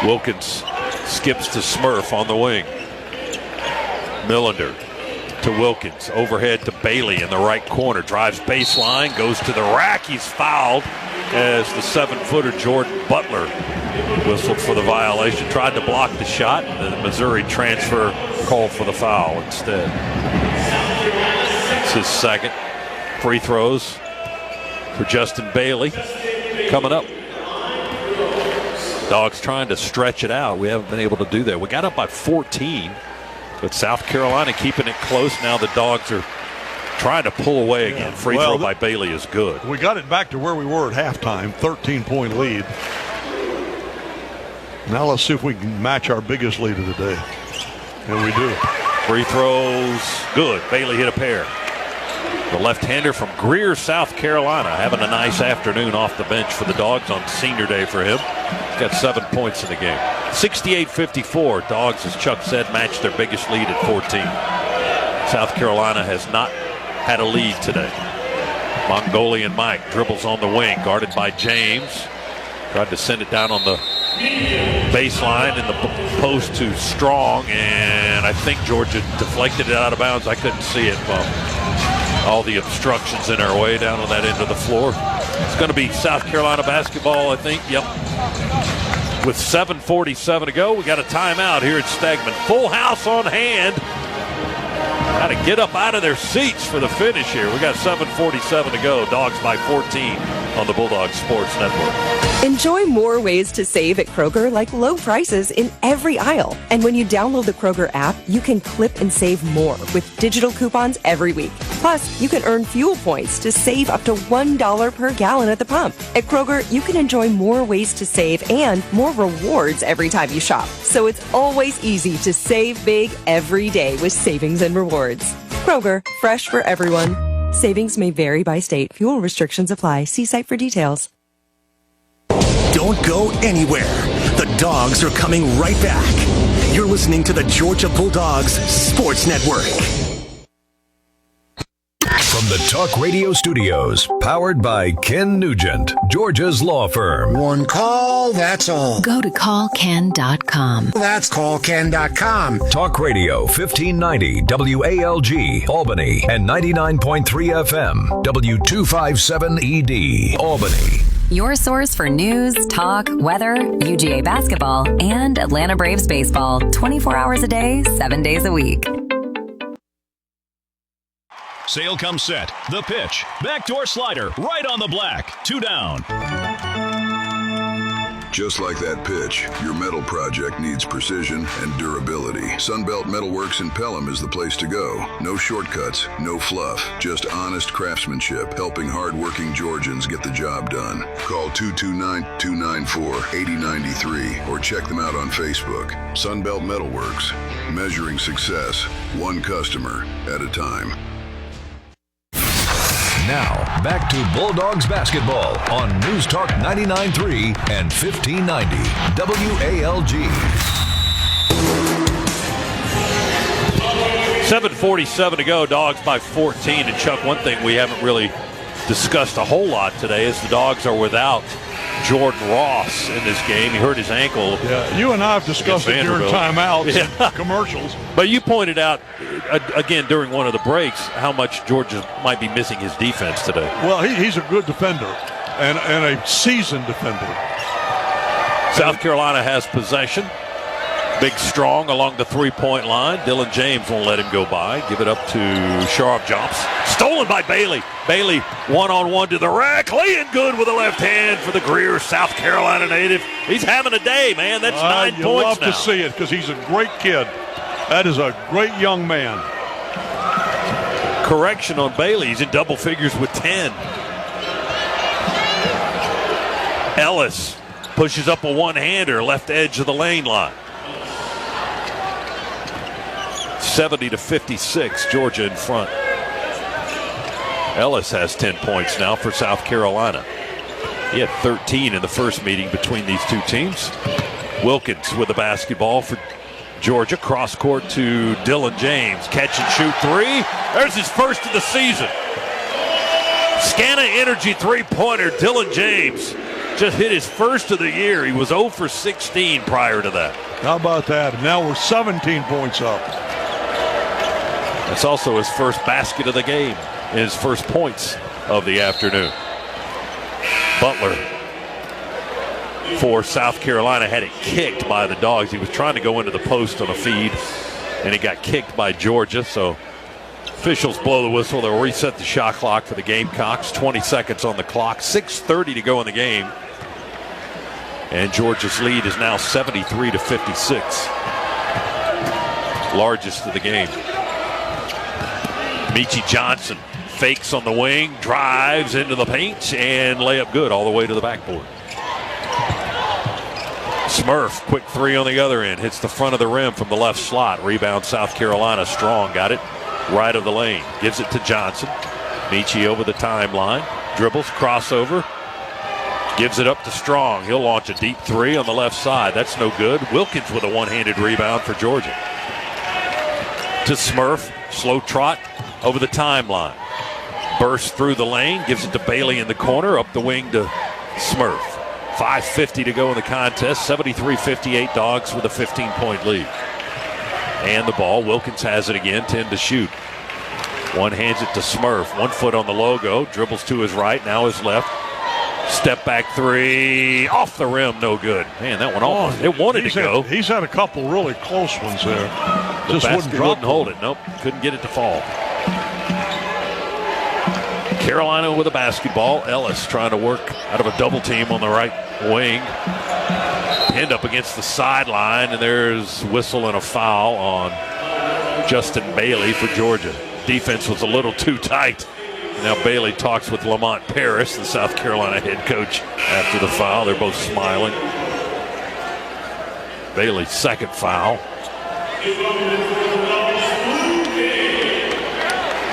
Wilkins skips to Smurf on the wing. Millender to Wilkins. Overhead to Bailey in the right corner. Drives baseline, goes to the rack. He's fouled as the 7-footer Jordan Butler whistled for the violation. Tried to block the shot. The Missouri transfer called for the foul instead. It's his second. Free throws for Justin Bailey coming up. Dogs trying to stretch it out. We haven't been able to do that. We got up by 14, but South Carolina keeping it close. Now the Dogs are trying to pull away again. Free throw by Bailey is good. We got it back to where we were at halftime, 13-point lead. Now let's see if we can match our biggest lead of the day. And we do. Free throws, good. Bailey hit a pair. The left-hander from Greer, South Carolina, having a nice afternoon off the bench for the Dogs on senior day for him. He's got 7 points in the game. 68-54. Dogs, as Chuck said, matched their biggest lead at 14. South Carolina has not had a lead today. Mongolian Mike dribbles on the wing, guarded by James. Tried to send it down on the baseline in the post to Strong, and I think Georgia deflected it out of bounds. I couldn't see it. Well, all the obstructions in our way down on that end of the floor. It's going to be South Carolina basketball, I think. Yep. With 7:47 to go, we got a timeout here at Stegman. Full house on hand. Got to get up out of their seats for the finish here. We got 7:47 to go. Dogs by 14 on the Bulldog Sports Network. Enjoy more ways to save at Kroger, like low prices in every aisle. And when you download the Kroger app, you can clip and save more with digital coupons every week. Plus, you can earn fuel points to save up to $1 per gallon at the pump. At Kroger, you can enjoy more ways to save and more rewards every time you shop. So it's always easy to save big every day with savings and rewards. Kroger, fresh for everyone. Savings may vary by state. Fuel restrictions apply. See site for details. Don't go anywhere. The Dogs are coming right back. You're listening to the Georgia Bulldogs Sports Network. From the Talk Radio Studios, powered by Ken Nugent, Georgia's law firm. One call, that's all. Go to callken.com. That's callken.com. Talk Radio 1590 WALG, Albany, and 99.3 FM, W257ED, Albany. Your source for news, talk, weather, UGA basketball, and Atlanta Braves baseball 24 hours a day, 7 days a week. Sale comes set. The pitch. Backdoor slider. Right on the black. 2 down. Just like that pitch, your metal project needs precision and durability. Sunbelt Metalworks in Pelham is the place to go. No shortcuts, no fluff, just honest craftsmanship, helping hardworking Georgians get the job done. Call 229-294-8093 or check them out on Facebook. Sunbelt Metalworks, measuring success, one customer at a time. Now, back to Bulldogs basketball on News Talk 99.3 and 1590 WALG. 7:47 to go. Dogs by 14. And Chuck, one thing we haven't really discussed a whole lot today is the Dogs are without Jordan Ross in this game. He hurt his ankle. Yeah, you and I have discussed it during timeouts and commercials. But you pointed out, again, during one of the breaks, how much Georgia might be missing his defense today. Well, he's a good defender and a seasoned defender. South Carolina has possession. Big Strong along the three-point line. Dylan James won't let him go by. Give it up to Sharp Jumps. Stolen by Bailey. Bailey one-on-one to the rack. Laying good with the left hand for the Greer South Carolina native. He's having a day, man. That's 9 you points love now. to see it because he's a great kid. That is a great young man. Correction on Bailey. He's in double figures with 10. Ellis pushes up a one-hander, left edge of the lane line. 70-56, Georgia in front. Ellis has 10 points now for South Carolina. He had 13 in the first meeting between these two teams. Wilkins with the basketball for Georgia. Cross court to Dylan James. Catch and shoot three. There's his first of the season. Scana Energy three-pointer. Dylan James just hit his first of the year. He was 0 for 16 prior to that. How about that? And now we're 17 points up. That's also his first basket of the game, his first points of the afternoon. Butler for South Carolina had it kicked by the Dogs. He was trying to go into the post on a feed, and it got kicked by Georgia. So officials blow the whistle. They'll reset the shot clock for the Gamecocks. 20 seconds on the clock. 6:30 to go in the game. And Georgia's lead is now 73-56. Largest of the game. Meechie Johnson fakes on the wing, drives into the paint, and layup good all the way to the backboard. Smurf, quick three on the other end, hits the front of the rim from the left slot. Rebound South Carolina. Strong got it right of the lane. Gives it to Johnson. Meechie over the timeline. Dribbles, crossover. Gives it up to Strong. He'll launch a deep three on the left side. That's no good. Wilkins with a one-handed rebound for Georgia. To Smurf. Slow trot over the timeline. Bursts through the lane. Gives it to Bailey in the corner. Up the wing to Smurf. 5:50 to go in the contest. 73-58 Dogs with a 15-point lead. And the ball. Wilkins has it again. 10 to shoot. One hands it to Smurf. 1 foot on the logo. Dribbles to his right. Now his left. Step back three. Off the rim. No good. Man, that one almost. It wanted to go. He's had a couple really close ones there. The Just basket wouldn't hold it. Nope. Couldn't get it to fall. Carolina with a basketball. Ellis trying to work out of a double team on the right wing. Pinned up against the sideline, and there's whistle and a foul on Justin Bailey for Georgia. Defense was a little too tight. Now Bailey talks with Lamont Paris, the South Carolina head coach, after the foul. They're both smiling. Bailey's second foul.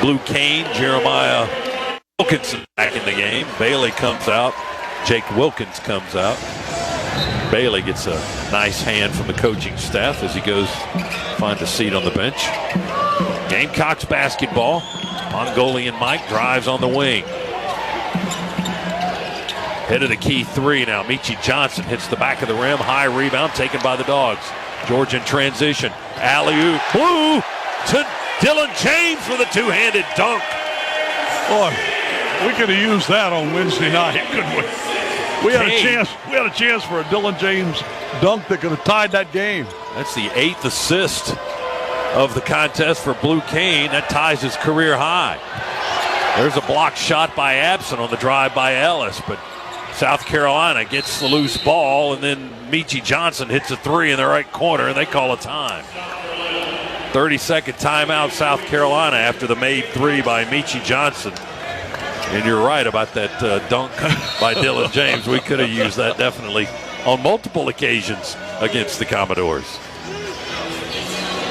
Blue Cane, Jeremiah Wilkinson back in the game. Bailey comes out. Jake Wilkins comes out. Bailey gets a nice hand from the coaching staff as he goes find a seat on the bench. Gamecocks basketball. Mongolian Mike drives on the wing. Head of the key three now. Michi Johnson hits the back of the rim. High rebound taken by the Dogs. Georgia in transition. Alley-oop. Blue to Dylan James with a two-handed dunk. Boy, we could have used that on Wednesday night, couldn't we? We had a chance for a Dylan James dunk that could have tied that game. That's the 8th assist of the contest for Blue Cane. That ties his career high. There's a block shot by Abson on the drive by Ellis, but South Carolina gets the loose ball, and then Michi Johnson hits a three in the right corner, and they call a time. 30-second timeout, South Carolina, after the made three by Michi Johnson. And you're right about that dunk by Dylan James. We could have used that definitely on multiple occasions against the Commodores.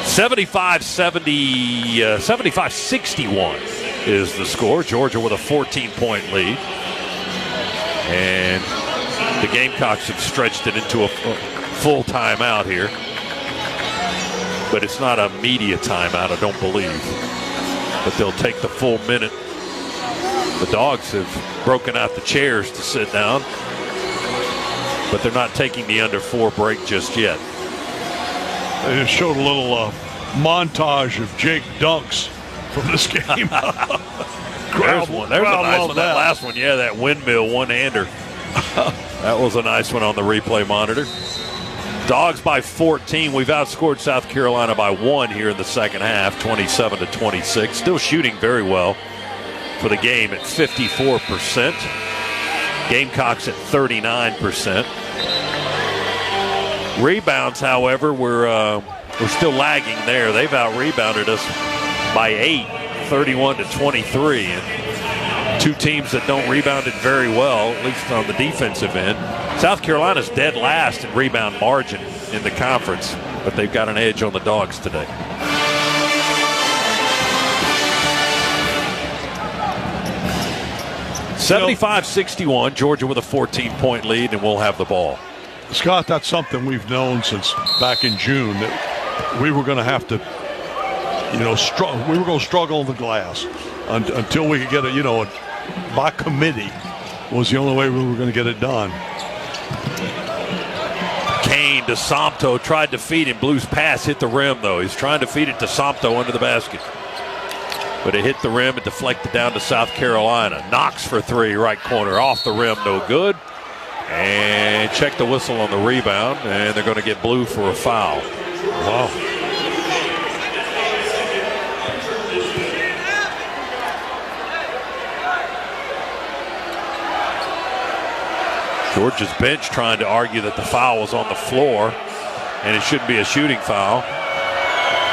75-61 is the score. Georgia with a 14-point lead. And the Gamecocks have stretched it into a full timeout here. But it's not a media timeout, I don't believe. But they'll take the full minute. The Dogs have broken out the chairs to sit down, but they're not taking the under 4 break just yet. They just showed a little montage of Jake dunks from this game. There's a nice one. That last one, yeah, that windmill one-hander. That was a nice one on the replay monitor. Dogs by 14. We've outscored South Carolina by 1 here in the second half, 27-26. Still shooting very well for the game at 54%. Gamecocks at 39%. Rebounds, however, we're still lagging there. They've out-rebounded us by 8, 31-23. And two teams that don't rebound it very well, at least on the defensive end. South Carolina's dead last in rebound margin in the conference, but they've got an edge on the Dogs today. You know, 75-61, Georgia with a 14-point lead, and we'll have the ball. Scott, that's something we've known since back in June, that we were going to have to, we were going to struggle on the glass until we could get by committee was the only way we were going to get it done. Kane to Somto, tried to feed him. Blues pass hit the rim, though. He's trying to feed it to Somto under the basket. But it hit the rim and deflected down to South Carolina. Knox for three, right corner, off the rim, no good. And check the whistle on the rebound, and they're going to get Blue for a foul. Wow. Georgia's bench trying to argue that the foul was on the floor, and it shouldn't be a shooting foul.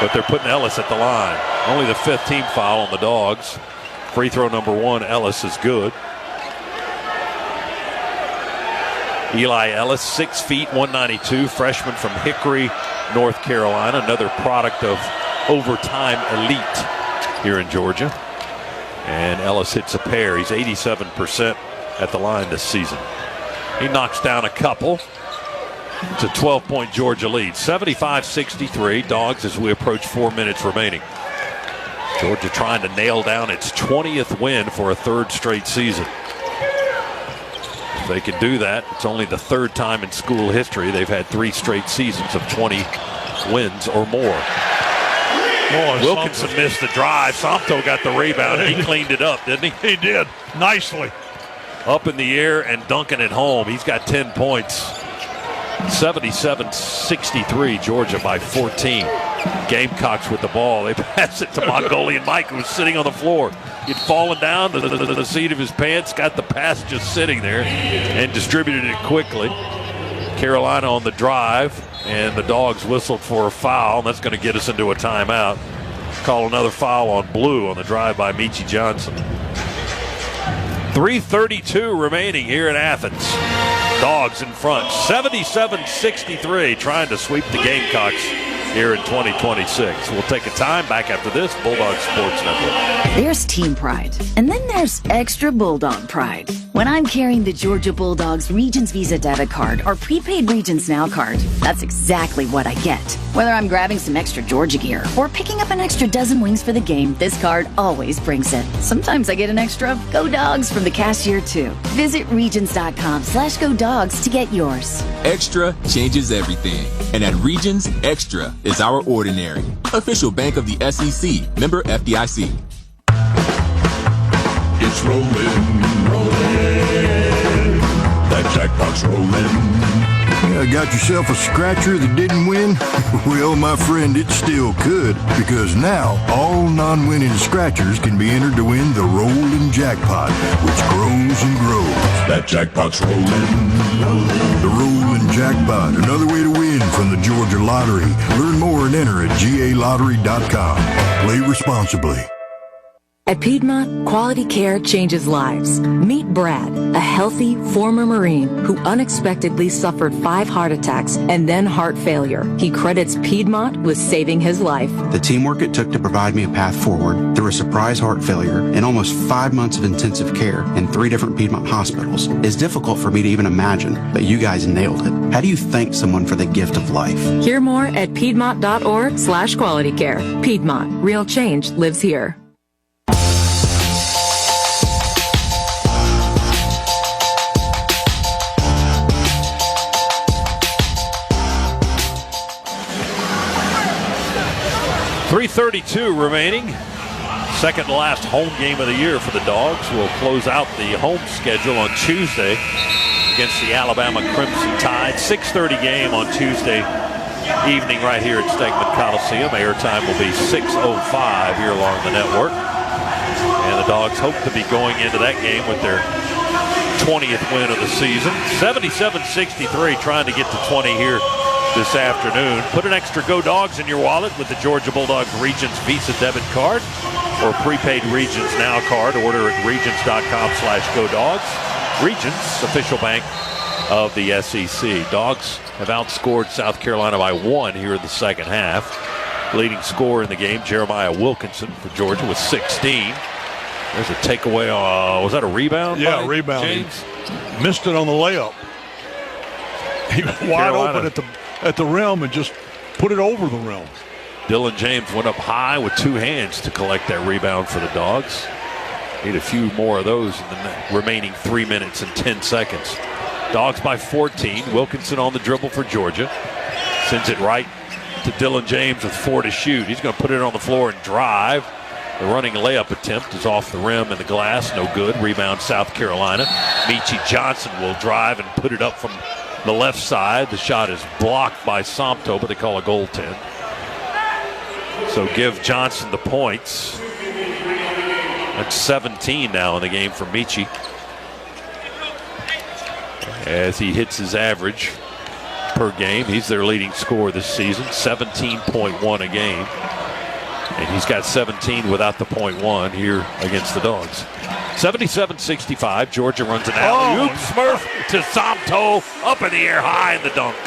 But they're putting Ellis at the line. Only the 5th team foul on the Dogs. Free throw number 1, Ellis is good. Eli Ellis, 6 feet, 192, freshman from Hickory, North Carolina, another product of overtime elite here in Georgia. And Ellis hits a pair. He's 87% at the line this season. He knocks down a couple. It's a 12-point Georgia lead. 75-63, Dogs as we approach 4 minutes remaining. Georgia trying to nail down its 20th win for a 3rd straight season. If they can do that, it's only the 3rd time in school history they've had 3 straight seasons of 20 wins or more. Wilkinson missed the drive. Somto got the rebound. He cleaned it up, didn't he? He did, nicely. Up in the air and dunking it home. He's got 10 points. 77-63, Georgia by 14. Gamecocks with the ball. They pass it to Mongolian Mike, who was sitting on the floor. He'd fallen down to the seat of his pants, got the pass just sitting there, and distributed it quickly. Carolina on the drive, and the Dogs whistled for a foul, and that's going to get us into a timeout. Call another foul on Blue on the drive by Meechie Johnson. 3:32 remaining here in Athens. Dogs in front, 77-63, trying to sweep the Gamecocks here in 2026. We'll take a time back after this. Bulldog Sports Network. There's team pride, and then there's extra Bulldog pride. When I'm carrying the Georgia Bulldogs Regions Visa debit card or prepaid Regions Now card, that's exactly what I get. Whether I'm grabbing some extra Georgia gear or picking up an extra dozen wings for the game, this card always brings it. Sometimes I get an extra Go Dogs from the cashier too. Visit Regions.com/GoDogs to get yours. Extra changes everything. And at Regions, Extra is our ordinary. Official bank of the SEC. Member FDIC. It's rolling. That jackpot's rolling. Yeah, got yourself a scratcher that didn't win? Well, my friend, it still could, because now all non-winning scratchers can be entered to win the Rollin' Jackpot, which grows and grows. That jackpot's rolling. The Rollin' Jackpot, another way to win from the Georgia Lottery. Learn more and enter at galottery.com. Play responsibly. At Piedmont, quality care changes lives. Meet Brad, a healthy former Marine who unexpectedly suffered 5 heart attacks and then heart failure. He credits Piedmont with saving his life. The teamwork it took to provide me a path forward through a surprise heart failure and almost 5 months of intensive care in 3 different Piedmont hospitals is difficult for me to even imagine, but you guys nailed it. How do you thank someone for the gift of life? Hear more at Piedmont.org/qualitycare. Piedmont, real change lives here. .332 remaining. Second to last home game of the year for the Dogs. Will close out the home schedule on Tuesday against the Alabama Crimson Tide. 6:30 game on Tuesday evening right here at Stegman Coliseum. Airtime will be 6:05 here along the network. And the Dogs hope to be going into that game with their 20th win of the season. 77-63, trying to get to 20 here this afternoon. Put an extra Go Dogs in your wallet with the Georgia Bulldogs Regions Visa debit card or prepaid Regions Now card. Order at Regions.com/GoDogs. Regions, official bank of the SEC. Dogs have outscored South Carolina by 1 here in the second half. Leading scorer in the game, Jeremiah Wilkinson for Georgia with 16. There's a takeaway. Was that a rebound? Yeah, rebound. James missed it on the layup. He was wide open at the rim and just put it over the rim. Dylan James went up high with 2 hands to collect that rebound for the Dogs. Need a few more of those in the remaining 3 minutes and 10 seconds. Dogs by 14. Wilkinson on the dribble for Georgia. Sends it right to Dylan James with 4 to shoot. He's going to put it on the floor and drive. The running layup attempt is off the rim and the glass. No good. Rebound South Carolina. Meechie Johnson will drive and put it up from the left side. The shot is blocked by Sompto, but they call a goaltend. So give Johnson the points. That's 17 now in the game for Meechie, as he hits his average per game. He's their leading scorer this season, 17.1 a game. And he's got 17 without the .1 here against the Dogs. 77-65. Georgia runs an alley-oop. Smurf to Sompto. Up in the air, high in the dunk.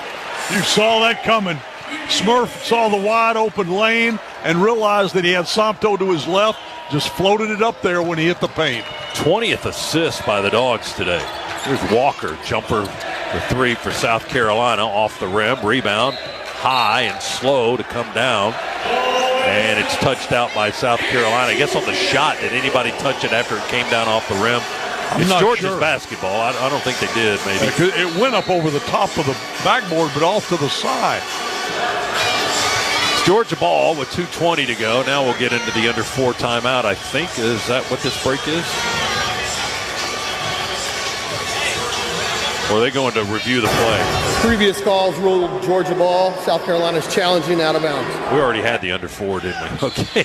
You saw that coming. Smurf saw the wide open lane and realized that he had Sompto to his left. Just floated it up there when he hit the paint. 20th assist by the Dogs today. Here's Walker. Jumper for 3 for South Carolina. Off the rim. Rebound. High and slow to come down. And it's touched out by South Carolina. I guess on the shot, did anybody touch it after it came down off the rim? It's Georgia's basketball. I don't think they did, maybe. It went up over the top of the backboard, but off to the side. It's Georgia ball with 2:20 to go. Now we'll get into the under 4 timeout, I think. Is that what this break is? Or are they going to review the play? Previous calls ruled Georgia ball. South Carolina's challenging out of bounds. We already had the under 4, didn't we? Okay.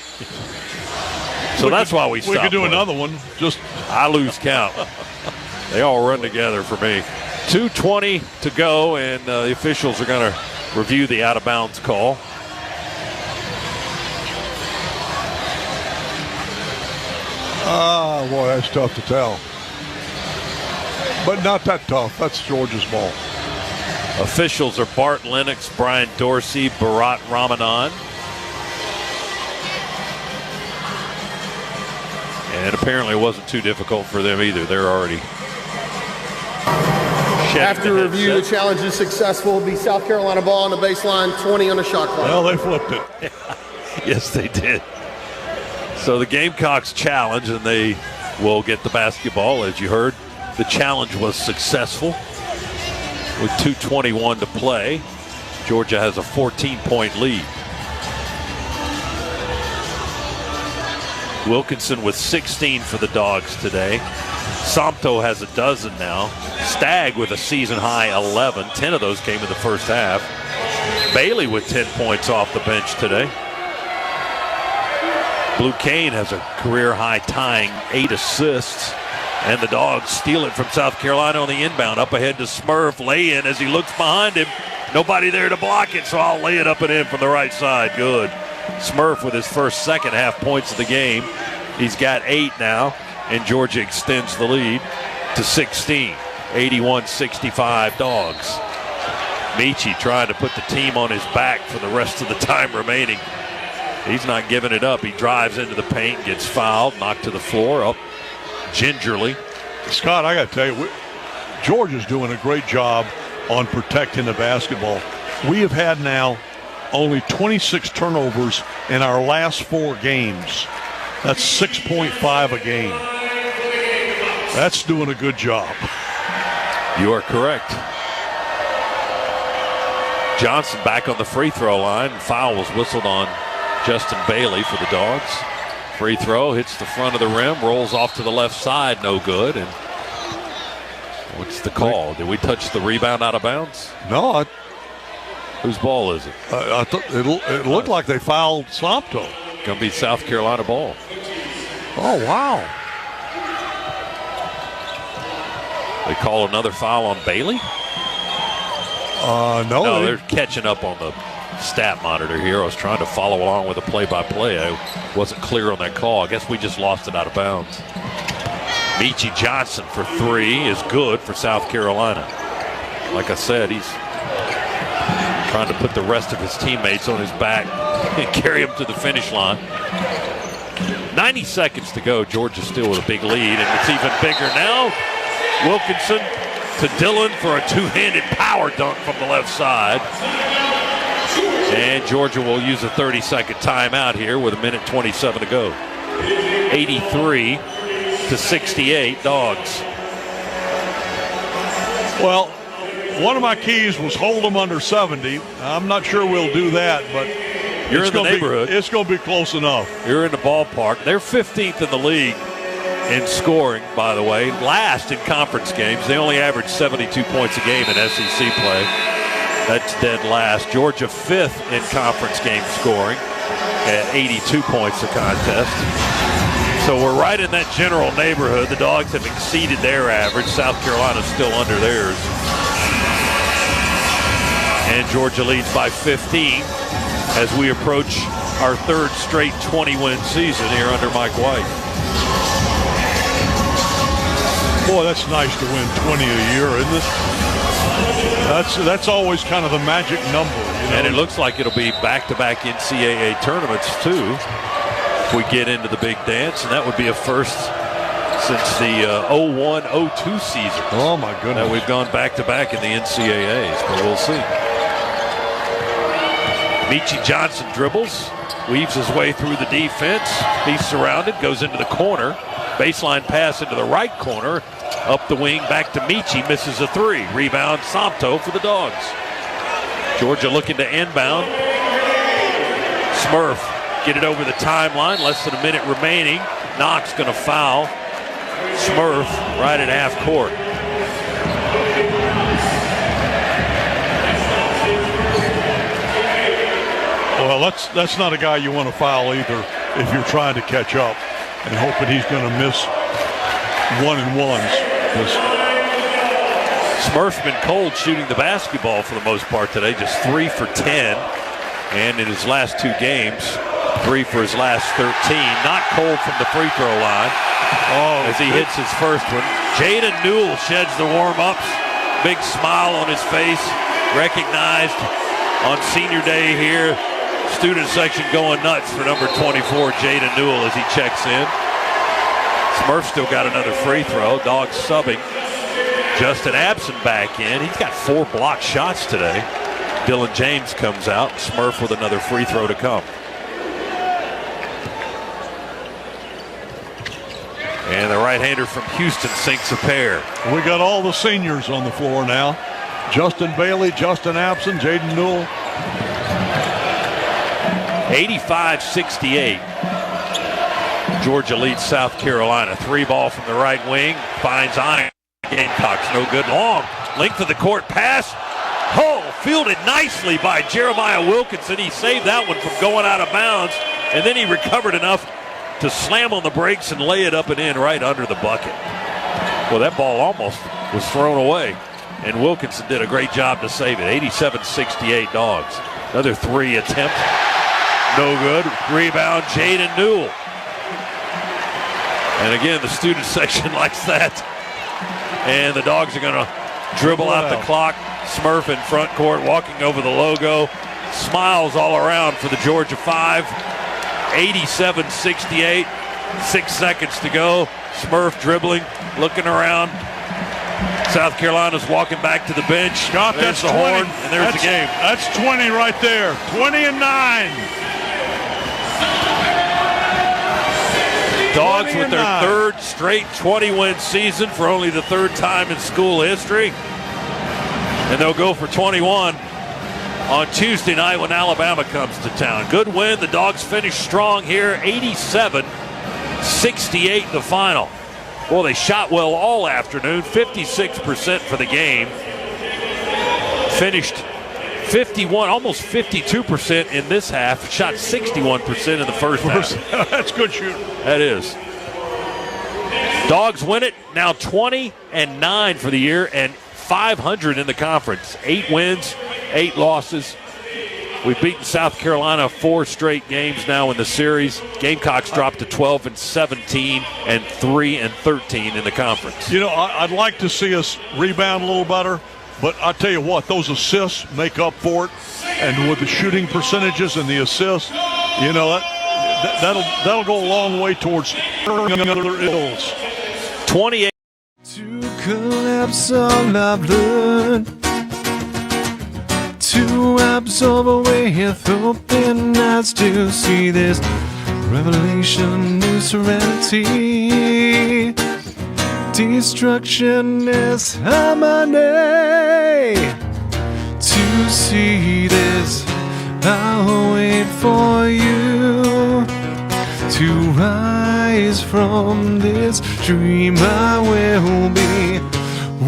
So that's why we stopped. We could do another one. I lose count. They all run together for me. 2:20 to go, and the officials are going to review the out-of-bounds call. Boy, that's tough to tell. But not that tough. That's Georgia's ball. Officials are Bart Lennox, Brian Dorsey, Bharat Ramanan. And apparently it wasn't too difficult for them either. They're already After review, the challenge is successful. The South Carolina ball on the baseline, 20 on the shot clock. Well, they flipped it. Yes, they did. So the Gamecocks challenge, and they will get the basketball. As you heard, the challenge was successful with 2:21 to play. Georgia has a 14-point lead. Wilkinson with 16 for the Dogs today. Somto has a dozen now. Stagg with a season-high 11. 10 of those came in the first half. Bailey with 10 points off the bench today. Blue Kane has a career-high tying 8 assists. And the Dogs steal it from South Carolina on the inbound. Up ahead to Smurf. Lay in as he looks behind him. Nobody there to block it, so I'll lay it up and in from the right side. Good. Smurf with his first second half points of the game. He's got 8 now, and Georgia extends the lead to 16. 81-65 Dogs. Michi trying to put the team on his back for the rest of the time remaining. He's not giving it up. He drives into the paint, gets fouled, knocked to the floor, up gingerly. Scott, I got to tell you, Georgia's doing a great job on protecting the basketball. We have had now only 26 turnovers in our last 4 games. That's 6.5 a game. That's doing a good job. You are correct. Johnson back on the free throw line. Foul was whistled on Justin Bailey for the Dogs. Free throw hits the front of the rim, rolls off to the left side, no good. And what's the call? Did we touch the rebound out of bounds? No. Whose ball is it? I thought it looked like they fouled Somto. Gonna be South Carolina ball. Oh, wow. They call another foul on Bailey? No, they're catching up on the stat monitor here. I was trying to follow along with the play-by-play. I wasn't clear on that call. I guess we just lost it out of bounds. Michi Johnson for 3 is good for South Carolina. Like I said, he's trying to put the rest of his teammates on his back and carry him to the finish line. 90 seconds to go. Georgia still with a big lead, and it's even bigger now. Wilkinson to Dillon for a 2-handed power dunk from the left side. And Georgia will use a 30-second timeout here with 1:27 to go. 83-68 Dogs. Well, one of my keys was hold them under 70. I'm not sure we'll do that, but you're in the neighborhood. It's going to be close enough. You're in the ballpark. They're 15th in the league in scoring, by the way. Last in conference games. They only average 72 points a game in SEC play. That's dead last. Georgia 5th in conference game scoring at 82 points a contest. So we're right in that general neighborhood. The Dogs have exceeded their average. South Carolina's still under theirs. And Georgia leads by 15 as we approach our 3rd straight 20-win season here under Mike White. Boy, that's nice to win 20 a year, isn't it? That's always kind of the magic number. You know? And it looks like it'll be back-to-back NCAA tournaments, too, if we get into the big dance. And that would be a first since the 01-02 season. Oh, my goodness. That we've gone back-to-back in the NCAAs, but we'll see. Michi Johnson dribbles, weaves his way through the defense. He's surrounded, goes into the corner. Baseline pass into the right corner. Up the wing, back to Michi, misses a 3. Rebound, Somto for the Dogs. Georgia looking to inbound. Smurf get it over the timeline, less than a minute remaining. Knox going to foul Smurf right at half court. Well, that's not a guy you want to foul either if you're trying to catch up and hoping he's going to miss 1-and-1s. Smurf's been cold shooting the basketball for the most part today, just 3 for 10. And in his last 2 games, 3 for his last 13. Not cold from the free throw line as he hits his first one. Jaden Newell sheds the warm-ups. Big smile on his face. Recognized on senior day here. Student section going nuts for number 24, Jaden Newell, as he checks in. Smurf still got another free throw. Dogs subbing. Justin Abson back in. He's got 4 blocked shots today. Dylan James comes out. Smurf with another free throw to come. And the right-hander from Houston sinks a pair. We got all the seniors on the floor now. Justin Bailey, Justin Abson, Jaden Newell. 85-68. Georgia leads South Carolina. 3 ball from the right wing. Finds Iron. Gamecocks no good. Long length of the court pass. Oh, fielded nicely by Jeremiah Wilkinson. He saved that one from going out of bounds. And then he recovered enough to slam on the brakes and lay it up and in right under the bucket. Well, that ball almost was thrown away. And Wilkinson did a great job to save it. 87-68 Dogs. Another 3 attempt. No good. Rebound, Jaden Newell. And again, the student section likes that. And the Dogs are going to dribble out the clock. Smurf in front court, walking over the logo. Smiles all around for the Georgia 5. 87-68. 6 seconds to go. Smurf dribbling, looking around. South Carolina's walking back to the bench. Scott, there's that's the 20. horn, and there's the game. That's 20 right there. 20-9. Dogs with their 3rd straight 20-win season for only the 3rd time in school history. And they'll go for 21 on Tuesday night when Alabama comes to town. Good win. The Dogs finish strong here. 87-68 the final. Well, they shot well all afternoon. 56% for the game. Finished 51, almost 52% in this half. Shot 61% in the first half. That's good shooting. That is. Dogs win it. Now 20-9 for the year and 500 in the conference. 8 wins, 8 losses. We've beaten South Carolina 4 straight games now in the series. Gamecocks dropped to 12-17 and 3-13 in the conference. You know, I'd like to see us rebound a little better, but I tell you what, those assists make up for it. And with the shooting percentages and the assists, you know, that'll go a long way towards other ills. 28. To collapse all I've learned, to absorb away with open eyes to see this revelation, new serenity. Destruction is harmony. To see this, I'll wait for you to rise from this dream. I will be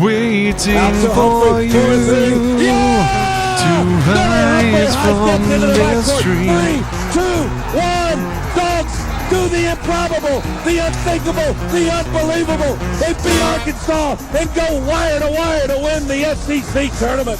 waiting for you to rise from this dream. 3, 2, 1, Dogs do the improbable, the unthinkable, the unbelievable. They beat Arkansas and go wire to win the SEC tournament.